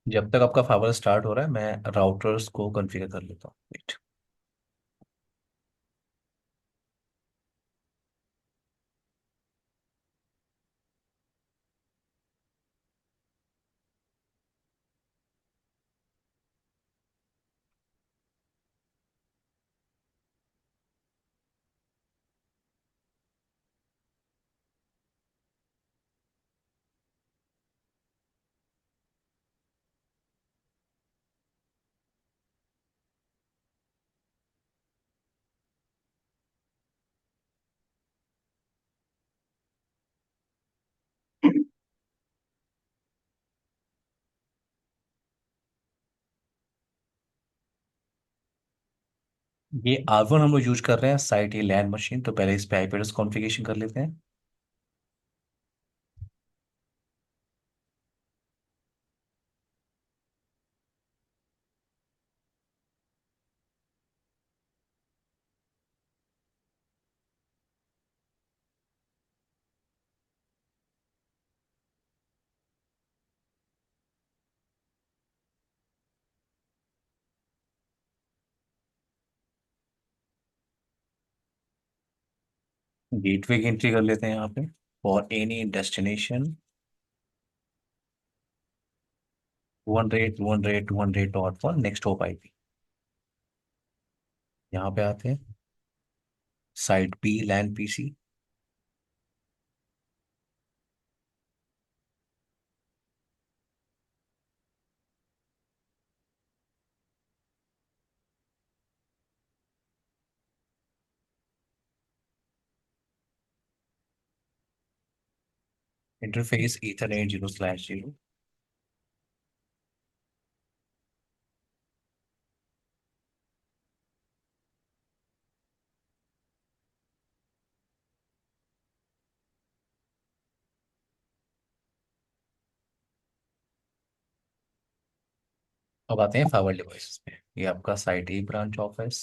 जब तक आपका फाइवर स्टार्ट हो रहा है, मैं राउटर्स को कॉन्फ़िगर कर लेता हूँ, वेट। ये R1 हम लोग यूज कर रहे हैं, साइट ये लैंड मशीन, तो पहले इस पे आईपी एड्रेस कॉन्फ़िगरेशन कर लेते हैं। गेटवे की एंट्री कर लेते हैं यहाँ पे। For any destination 200 dot for next hop IP. यहाँ पे आते हैं, site P land PC. Interface Ethernet 0/0। अब आते हैं फाइवर डिवाइसेस पे। ये आपका साइट ई ब्रांच ऑफिस।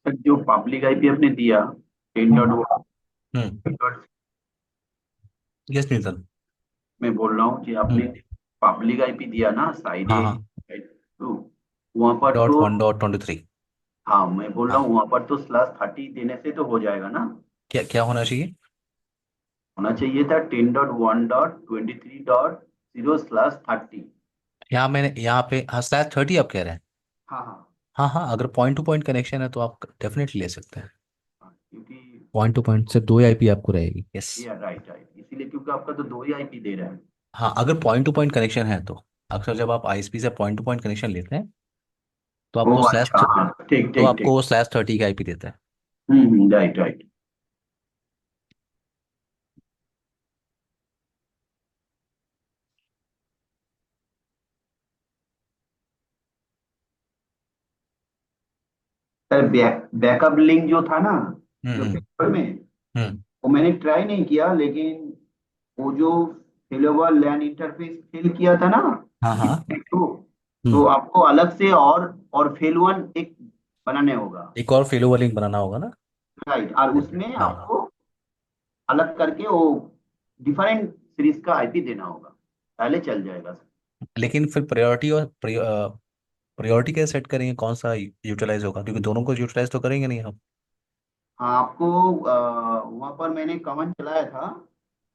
जो पब्लिक आईपी आपने दिया 10.1 हम्म। Dot, yes Nitan. मैं बोल रहा हूँ कि आपने हम्म। पब्लिक आईपी दिया ना, साइड हाँ ए हाँ। साइड टू, वहां पर डॉट तो, 1.23। हाँ मैं बोल रहा हाँ। हूँ वहां पर तो /30 देने से तो हो जाएगा ना। क्या क्या होना चाहिए? होना चाहिए था 10.1.23.0/30। यहाँ मैंने यहाँ पे हाँ /30 आप कह रहे हैं? हाँ हाँ हाँ हाँ, अगर पॉइंट टू पॉइंट कनेक्शन है तो आप डेफिनेटली ले सकते हैं। हाँ, क्योंकि पॉइंट टू पॉइंट से 2 आईपी आपको रहेगी, यस। ये राइट राइट, इसीलिए क्योंकि आपका तो 2 ही आईपी दे रहा है। हाँ, अगर पॉइंट टू पॉइंट कनेक्शन है तो अक्सर जब आप आईएसपी से पॉइंट टू पॉइंट कनेक्शन लेते हैं तो ओ आपको स्लैश अच्छा, हाँ ठीक तो ठीक ठीक। आपको /30 का आईपी देता है। Right right. Sir backup link जो था ना, जो हम्म। पेपर में, हम्म। वो मैंने ट्राई नहीं किया, लेकिन वो जो फेलेबल लैन इंटरफेस फिल किया था ना, हाँ हाँ। तो हम्म। आपको अलग से और फेल वन एक बनाने होगा। एक और फेलो लिंक बनाना होगा ना? राइट, और उसमें हाँ, आपको अलग करके वो डिफरेंट सीरीज का आईपी देना होगा, पहले चल जाएगा सर। लेकिन फिर प्रायोरिटी और प्रायोरिटी कैसे सेट करेंगे, कौन सा यूटिलाइज होगा, क्योंकि दोनों को यूटिलाइज तो करेंगे नहीं हम। हाँ आपको वहाँ पर मैंने कमेंट चलाया था,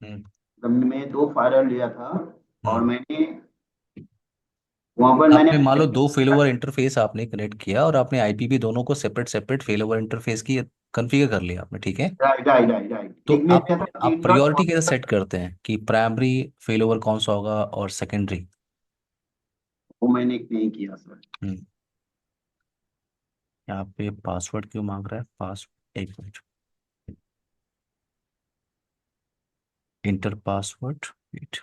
हम्म। जब मैं 2 फाइल लिया था, और हम्म। मैंने वहाँ पर मैंने, आपने मान लो 2 फेलोवर इंटरफेस आपने कनेक्ट किया और आपने आईपी भी दोनों को सेपरेट सेपरेट फेलोवर इंटरफेस की कॉन्फ़िगर कर लिया आपने, ठीक है? राइट राइट राइट राइट, तो एक में दिया था आप 3 डॉट। प्रायोरिटी कैसे सेट करते हैं कि प्राइमरी फेलोवर कौन सा होगा और सेकेंडरी? वो मैंने नहीं किया सर। हम्म। यहाँ पे पासवर्ड क्यों मांग रहा है? पास, एक मिनट। Enter password, wait.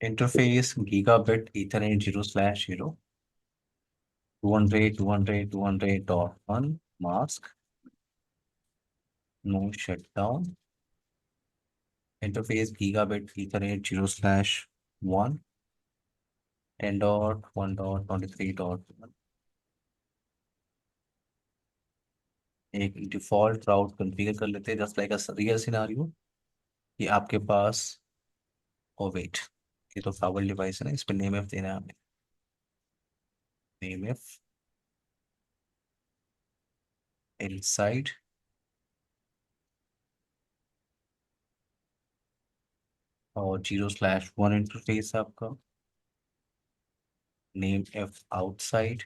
Interface gigabit ethernet 0/0 200 mask, no shutdown. Interface gigabit ethernet 0/1 10.1.23.1। एक डिफॉल्ट राउट कॉन्फ़िगर कर लेते हैं just like a real scenario कि आपके पास, ओ वेट, ये तो फावल डिवाइस है ना, इस पर नेम एफ देना है हमें। नेम एफ इनसाइड और 0/1 इंटरफेस है आपका। Name if outside,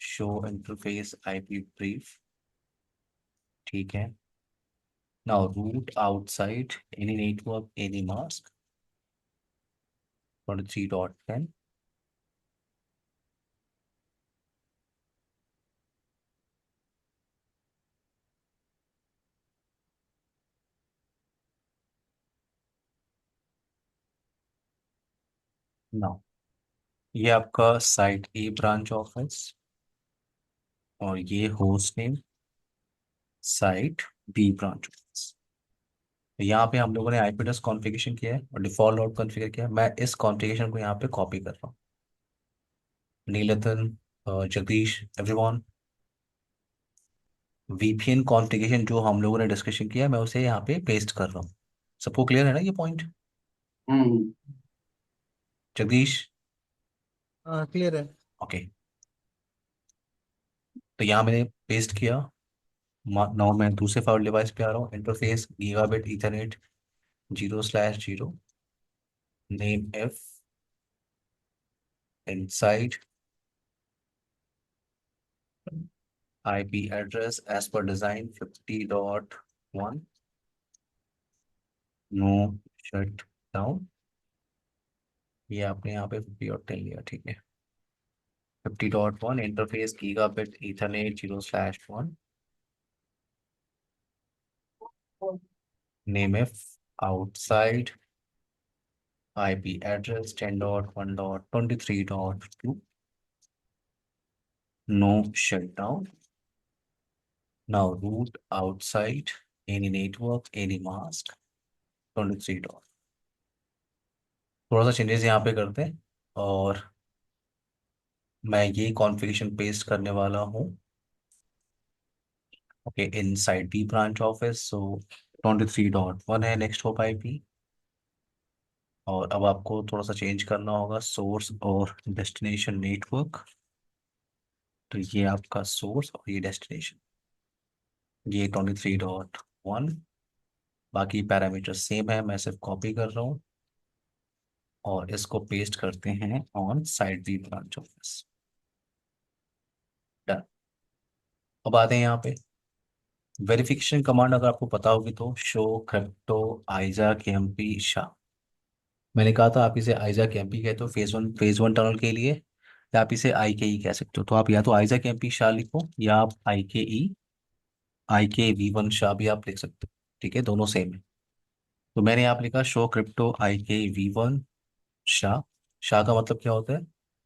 show interface IP brief, ठीक है। Now route outside any network any mask 23.10। Now ये आपका साइट ए ब्रांच ऑफिस और ये host name site B branch office. तो यहाँ पे हम लोगों ने आईपी एड्रेस कॉन्फ़िगरेशन किया है और डिफॉल्ट राउट कॉन्फ़िगर किया है। मैं इस कॉन्फ़िगरेशन को यहाँ पे कॉपी कर रहा हूँ। नीलतन, जगदीश, एवरीवन, वीपीएन कॉन्फ़िगरेशन जो हम लोगों ने डिस्कशन किया है मैं उसे यहाँ पे पेस्ट कर रहा हूँ। सबको क्लियर है ना ये पॉइंट? हम्म जगदीश? हाँ क्लियर है। ओके। तो यहाँ मैंने पेस्ट किया। नाउ मैं दूसरे फाइल डिवाइस पे आ रहा हूँ। Interface gigabit ethernet 0/0 name if inside IP address as per design 50.1 no shut down. ये आपने यहाँ पे 50.10 लिया, ठीक है। 50.1 interface gigabit ethernet 0/1 name if outside IP address 10.1.23.2. No shutdown. Now root outside any network, any mask. 23 dot. थोड़ा सा changes यहाँ पे करते हैं और मैं ये कॉन्फ़िगरेशन पेस्ट करने वाला हूँ। Okay, inside B branch office. So 23.1 है नेक्स्ट होप IP। और अब आपको थोड़ा सा चेंज करना होगा सोर्स और डेस्टिनेशन नेटवर्क। तो ये आपका सोर्स और ये डेस्टिनेशन, ये 23.1। बाकी पैरामीटर सेम है, मैं सिर्फ कॉपी कर रहा हूँ और इसको पेस्ट करते हैं on site B branch office. Done. अब आते हैं यहाँ पे वेरिफिकेशन कमांड। अगर आपको पता होगी तो शो क्रिप्टो आइजा केएमपी शा। मैंने कहा था आप इसे आइजा केएमपी कहते हो फेज वन टनल के लिए, या आप इसे IKE कह सकते हो। तो आप या तो आइजा केएमपी शाह लिखो या आप IKE शाह भी आप लिख सकते हो। ठीक है, दोनों सेम है। तो मैंने यहाँ पे लिखा show crypto IKE Shah. Shah का मतलब क्या होता है?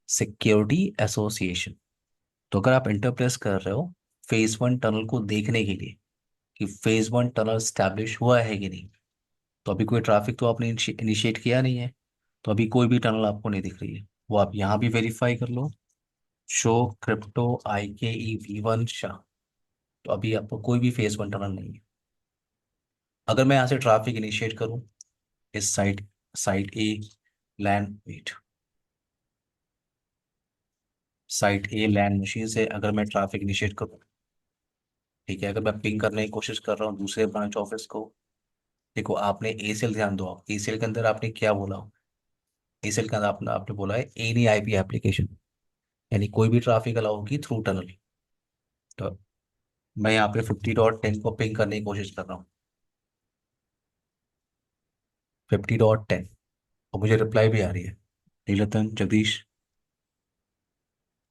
Security association. तो अगर आप इंटर प्रेस कर रहे हो फेज वन टनल को देखने के लिए कि फेज वन टनल स्टैब्लिश हुआ है कि नहीं, तो अभी कोई ट्रैफिक तो आपने इनिशिएट किया नहीं है, तो अभी कोई भी टनल आपको नहीं दिख रही है। वो आप यहाँ भी वेरीफाई कर लो, शो क्रिप्टो IKE शाह। तो अभी आपको कोई भी फेज वन टनल नहीं है। अगर मैं यहाँ से ट्रैफिक इनिशिएट करूँ इस site a land wait site a land machine से अगर मैं ट्रैफिक इनिशिएट करूँ, ठीक है, अगर मैं पिंग करने की कोशिश कर रहा हूँ दूसरे ब्रांच ऑफिस को। देखो आपने ACL, ध्यान दो, आप ACL के अंदर आपने क्या बोला? ACL के अंदर आपने आपने बोला है एनी IP एप्लीकेशन, यानी कोई भी ट्रैफिक अलाउ होगी थ्रू टनल। तो मैं यहाँ पे 50.10 को पिंग करने की कोशिश कर रहा हूँ, 50.10, और मुझे रिप्लाई भी आ रही है नीलतन जगदीश।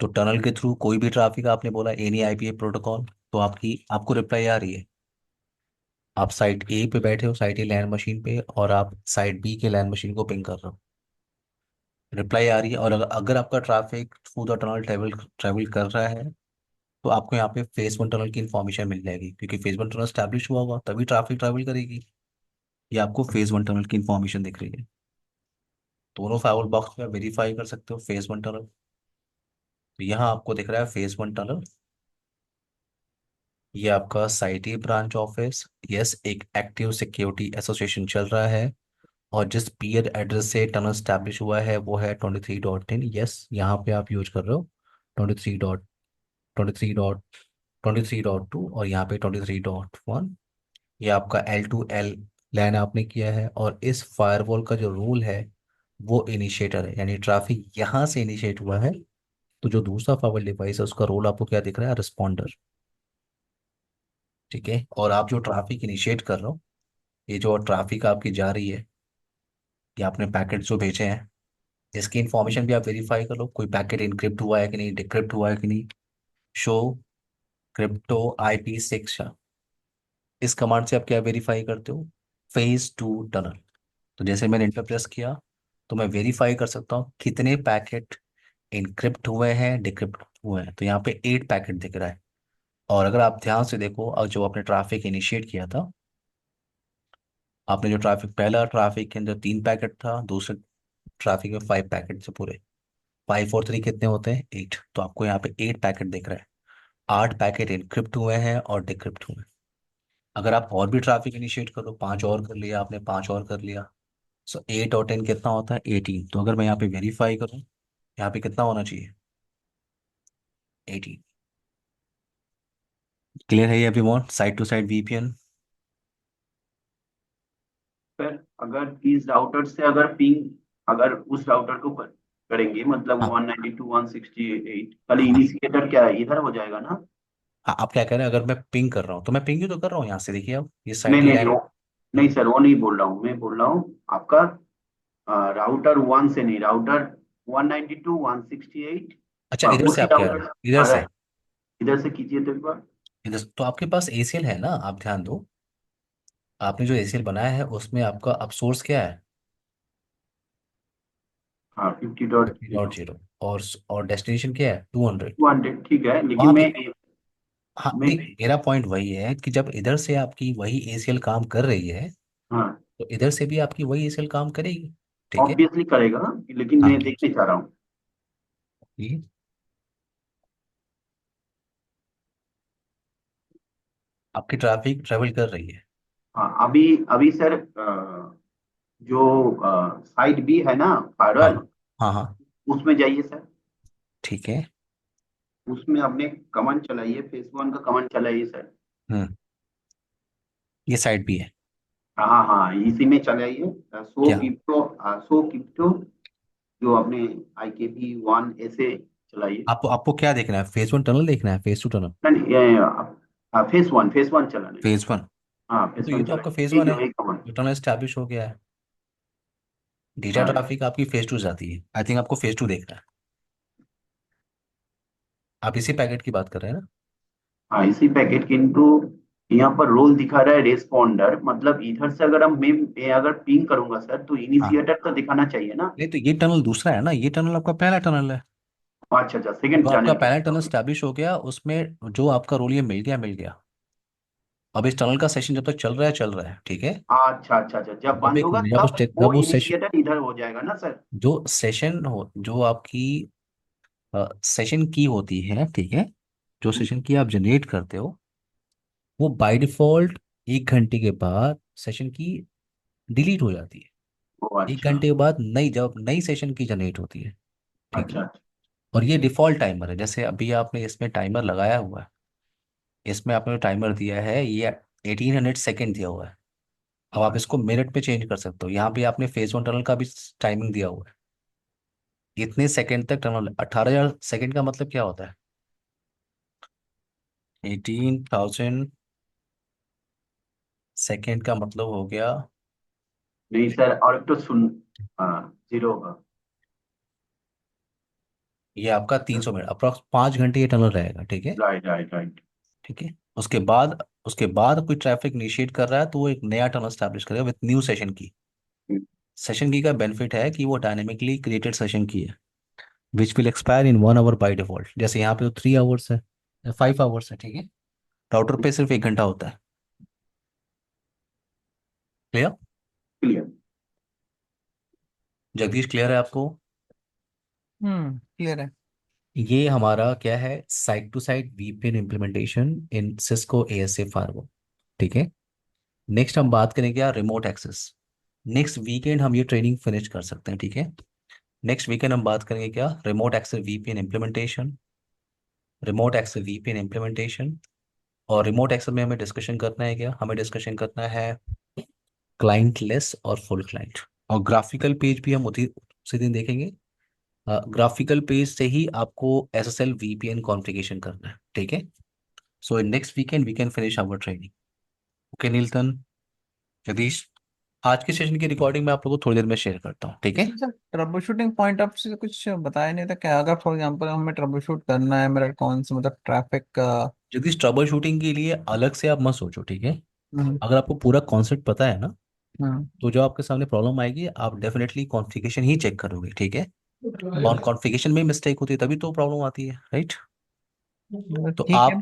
तो टनल के थ्रू कोई भी ट्रैफिक आपने बोला एनी IP प्रोटोकॉल, तो आपको रिप्लाई आ रही है। आप साइट ए पे बैठे हो, साइट ए लैंड मशीन पे, और आप साइट बी के लैंड मशीन को पिंग कर रहे हो, रिप्लाई आ रही है। और अगर आपका traffic through the tunnel travel travel कर रहा है, तो आपको यहाँ पे फेज वन टनल की इन्फॉर्मेशन मिल जाएगी, क्योंकि फेज वन टनल स्टैब्लिश हुआ होगा तभी ट्रैफिक ट्रैवल करेगी। ये आपको फेज वन टनल की इन्फॉर्मेशन दिख रही है। दोनों फाइल बॉक्स में वेरीफाई कर सकते हो फेज वन टनल। तो यहाँ आपको दिख रहा है फेज वन टनल। ये आपका site A branch office, yes, एक एक्टिव सिक्योरिटी एसोसिएशन चल रहा है। और जिस पीयर एड्रेस से टनल स्टैब्लिश हुआ है वो है 23.10। यस, यहाँ पे आप यूज कर रहे हो 23.23.23.2, और यहाँ पे 23.1। ये आपका L2L लैन आपने किया है, और इस फायरवॉल का जो रूल है वो इनिशिएटर है, यानी ट्रैफिक यहाँ से इनिशिएट हुआ है। तो जो दूसरा फायरवॉल डिवाइस है उसका रोल आपको क्या दिख रहा है? रिस्पॉन्डर। ठीक है, और आप जो ट्रैफिक इनिशिएट कर रहे हो, ये जो ट्रैफिक आपकी जा रही है, ये आपने पैकेट जो भेजे हैं इसकी इन्फॉर्मेशन भी आप वेरीफाई कर लो, कोई पैकेट इनक्रिप्ट हुआ है कि नहीं, डिक्रिप्ट हुआ है कि नहीं। Show crypto IP6। इस कमांड से आप क्या वेरीफाई करते हो? Phase two tunnel. तो जैसे मैंने इंटर प्रेस किया, तो मैं वेरीफाई कर सकता हूँ कितने पैकेट इनक्रिप्ट हुए हैं, डिक्रिप्ट हुए हैं। तो यहाँ पे 8 पैकेट दिख रहा है। और अगर आप ध्यान से देखो, और जो आपने ट्रैफिक इनिशिएट किया था, आपने जो ट्रैफिक, पहला ट्रैफिक के अंदर 3 पैकेट था, दूसरे ट्रैफिक में 5 पैकेट से पूरे 5 और 3 कितने होते हैं? 8। तो आपको यहाँ पे 8 पैकेट दिख रहा है। 8 पैकेट इनक्रिप्ट हुए हैं और डिक्रिप्ट हुए हैं। अगर आप और भी ट्रैफिक इनिशिएट करो, 5 और कर लिया आपने, 5 और कर लिया, सो 8 और 10 कितना होता है? 18। तो अगर मैं यहाँ पे वेरीफाई करूँ, यहाँ पे कितना होना चाहिए? 18। क्लियर है ये अभी? More site to site VPN। पर अगर इस राउटर से अगर पिंग, अगर उस राउटर को करेंगे मतलब हाँ 192.168, खाली हाँ इनिशिएटर क्या है इधर हो जाएगा ना? हाँ, आप क्या कह रहे हैं? अगर मैं पिंग कर रहा हूँ तो मैं पिंग ही तो कर रहा हूँ यहाँ से, देखिए आप ये नहीं साइड नहीं नहीं, लैंड। वो नहीं सर, वो नहीं बोल रहा हूँ, मैं बोल रहा हूँ आपका राउटर वन से नहीं, राउटर 192.168, अच्छा, इधर से उसी आप कह रहे राउटर। हैं, इधर हाँ से? राइट, इधर से कीजिए तो एक बार। तो आपके पास ACL है ना, आप ध्यान दो। आपने जो ACL बनाया है उसमें आपका अब सोर्स क्या है? हाँ 50.0। 50.0। और डेस्टिनेशन क्या है 200। 200 ठीक है, लेकिन वहां मैं पे, हाँ मैं नहीं, मेरा पॉइंट वही है कि जब इधर से आपकी वही एसीएल काम कर रही है, हाँ तो इधर से भी आपकी वही एसीएल काम करेगी। ठीक है। ऑब्वियसली करेगा, लेकिन हाँ मैं देखने चाह रहा हूँ। ये आपकी ट्रैफिक ट्रेवल कर रही है। हाँ अभी अभी सर, जो साइड बी है ना, हाँ फायरवॉल, हाँ हाँ। उसमें जाइए सर। ठीक है। उसमें अपने कमांड चलाइए, फेस वन का कमांड चलाइए सर। हम्म। ये साइड भी है। हाँ हाँ हाँ, इसी में चलाइए। क्या? सो क्रिप्टो, जो अपने आई के पी वन ऐसे चलाइए। आपको आपको क्या देखना है, फेज वन टनल देखना है, फेज टू टनल? नहीं, फेस वन चलाना है। Phase one. हाँ तो फेस ये वन तो आपका फेज चलाइए, वन है। वही कमांड। ये टनल स्टैब्लिश हो गया है। डेटा हाँ ट्रैफिक आपकी फेज टू जाती है, आई थिंक आपको फेज टू देखना है। आप इसी पैकेट की बात कर रहे हैं ना? हाँ, इसी पैकेट, किंतु यहाँ पर रोल दिखा रहा है रेस्पॉन्डर, मतलब इधर से अगर मैं अगर पिंग करूंगा सर, तो हाँ। इनिशिएटर तो दिखाना चाहिए ना। नहीं, तो ये टनल दूसरा है ना, ये टनल आपका पहला टनल है। अच्छा अच्छा, तो सेकंड आपका चैनल पहला टनल का। स्टैब्लिश हो गया, उसमें जो आपका रोल ये मिल गया मिल गया। अब इस टनल का सेशन जब तक चल रहा है चल रहा है, ठीक है। अच्छा अच्छा अच्छा, जब जब बंद एक होगा नया तब जब वो वो सेशन, इनिशिएटर इधर हो जाएगा ना सर। जो सेशन हो, जो आपकी सेशन की होती है, ठीक है, जो सेशन की आप जनरेट करते हो, वो बाय डिफॉल्ट 1 घंटे के बाद सेशन की डिलीट हो जाती है। ओ एक अच्छा घंटे के बाद नई, जब नई सेशन की जनरेट होती है, ठीक है। अच्छा और ये डिफॉल्ट टाइमर है, जैसे अभी आपने इसमें टाइमर लगाया हुआ है, इसमें आपने टाइमर दिया है ये 1800 सेकेंड दिया हुआ है। अब आप इसको मिनट पे चेंज कर सकते हो, यहाँ पे आपने फेज वन टनल का भी टाइमिंग दिया हुआ है। इतने सेकंड तक टनल, 18,000 सेकेंड का मतलब क्या होता है? 18,000 सेकेंड का मतलब हो गया, नहीं सर, और एक तो सुन, हाँ जीरो होगा। ये आपका 300 मिनट अप्रॉक्स 5 घंटे ये टनल रहेगा, ठीक है। Right right right. ठीक है। उसके बाद कोई ट्रैफिक इनिशिएट कर रहा है तो वो एक नया टनल स्टैब्लिश करेगा विद न्यू सेशन की। सेशन की का बेनिफिट है कि वो डायनेमिकली क्रिएटेड सेशन की है, which will expire in 1 hour by default. जैसे यहाँ पे तो 3 आवर्स है, 5 आवर्स है, ठीक है। राउटर पे सिर्फ 1 घंटा होता है। क्लियर? क्लियर। जगदीश, क्लियर है आपको? क्लियर है। ये हमारा क्या है, site to site VPN implementation in Cisco ASA firewall, ठीक है। नेक्स्ट हम बात करेंगे क्या, रिमोट एक्सेस। नेक्स्ट वीकेंड हम ये ट्रेनिंग फिनिश कर सकते हैं, ठीक है। नेक्स्ट वीकेंड हम बात करेंगे क्या, remote access VPN implementation. Remote access VPN implementation. और रिमोट एक्सेस में हमें डिस्कशन करना है क्या, हमें डिस्कशन करना है क्लाइंट लेस और फुल क्लाइंट। और ग्राफिकल पेज भी हम उसी दिन देखेंगे। ग्राफिकल पेज से ही आपको एसएसएल वीपीएन कॉन्फ़िगरेशन करना है, ठीक है। So in next weekend we can finish our training. Okay Neeltan, Jagdish, आज के सेशन की रिकॉर्डिंग मैं आप लोगों को थोड़ी देर में शेयर करता हूँ, ठीक है। Sir trouble shooting point of से कुछ बताया नहीं था क्या? अगर फॉर एग्जांपल हमें ट्रबल शूट करना है, मेरा कौन सा मतलब ट्रैफिक का। जगदीश, ट्रबल शूटिंग के लिए अलग से आप मत सोचो, ठीक है। हम्म अगर आपको पूरा कॉन्सेप्ट पता है ना, हम्म तो जो आपके सामने प्रॉब्लम आएगी आप डेफिनेटली कॉन्फ़िगरेशन ही चेक करोगे, ठीक है। और कॉन्फ़िगरेशन में मिस्टेक होती है तभी तो प्रॉब्लम आती है, राइट। तो ठीक है।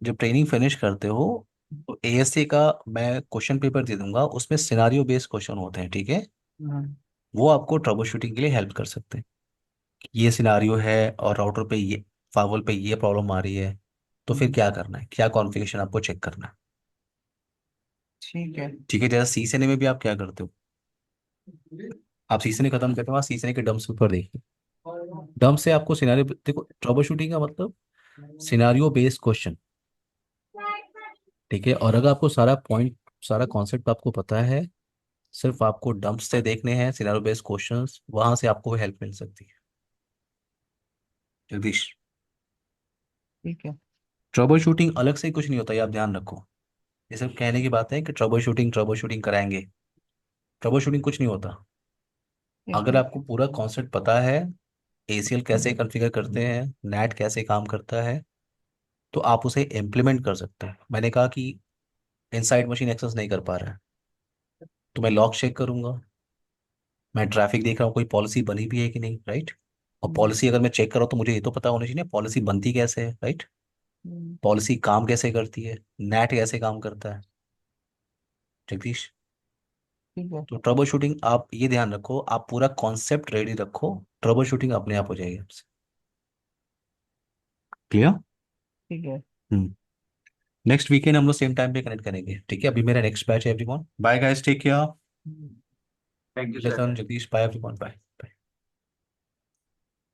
जब ट्रेनिंग फिनिश करते हो, तो एएसए का मैं क्वेश्चन पेपर दे दूंगा, उसमें सिनारियो बेस्ड क्वेश्चन होते हैं, ठीक है। हम्म, वो आपको ट्रबल शूटिंग के लिए हेल्प कर सकते हैं। ये सिनारियो है और राउटर पे ये, फावल पे ये प्रॉब्लम आ रही है, तो फिर हम्म, क्या करना है, क्या कॉन्फ़िगरेशन आपको चेक करना है। ठीक है। ठीक है, जैसे सी सेने में भी आप क्या करते हो, आप सी सेने खत्म करते हो सी सेने के डम्प्स पेपर देखिए। डम्प से आपको सिनारियो देखो, ट्रबल शूटिंग का मतलब सिनारियो बेस्ड क्वेश्चन, ठीक है। और अगर आपको सारा पॉइंट, सारा कॉन्सेप्ट आपको पता है, सिर्फ आपको डंप से देखने हैं सिनारियो बेस्ड क्वेश्चंस, वहां से आपको हेल्प मिल सकती है। जगदीश, ठीक है। ट्रबल शूटिंग अलग से कुछ नहीं होता, ये आप ध्यान रखो। ये सिर्फ कहने की बात है कि ट्रबल शूटिंग कराएंगे। ट्रबल शूटिंग कुछ नहीं होता। ठीक अगर है। आपको पूरा कॉन्सेप्ट पता है, एसीएल कैसे कॉन्फ़िगर करते हैं, नेट कैसे काम करता है, तो आप उसे इम्प्लीमेंट कर सकते हैं। मैंने कहा कि इनसाइड मशीन एक्सेस नहीं कर पा रहा है, तो मैं लॉग चेक करूंगा, मैं ट्रैफिक देख रहा हूँ कोई पॉलिसी बनी भी है कि नहीं, राइट। और हम्म, पॉलिसी अगर मैं चेक कर रहा हूँ तो मुझे ये तो पता होना चाहिए पॉलिसी बनती कैसे है, राइट। हम्म, पॉलिसी काम कैसे करती है, नेट कैसे काम करता है, जगदीश। ठीक है। तो ट्रबल शूटिंग आप ये ध्यान रखो, आप पूरा कॉन्सेप्ट रेडी रखो, ट्रबल शूटिंग अपने आप हो जाएगी आपसे। क्लियर। ठीक है। हम्म। नेक्स्ट वीकेंड हम लोग सेम टाइम पे कनेक्ट करेंगे, ठीक है। अभी मेरा नेक्स्ट बैच है everyone, bye guys, take care. Thank you sir. Listen Jagdish, bye everyone, bye.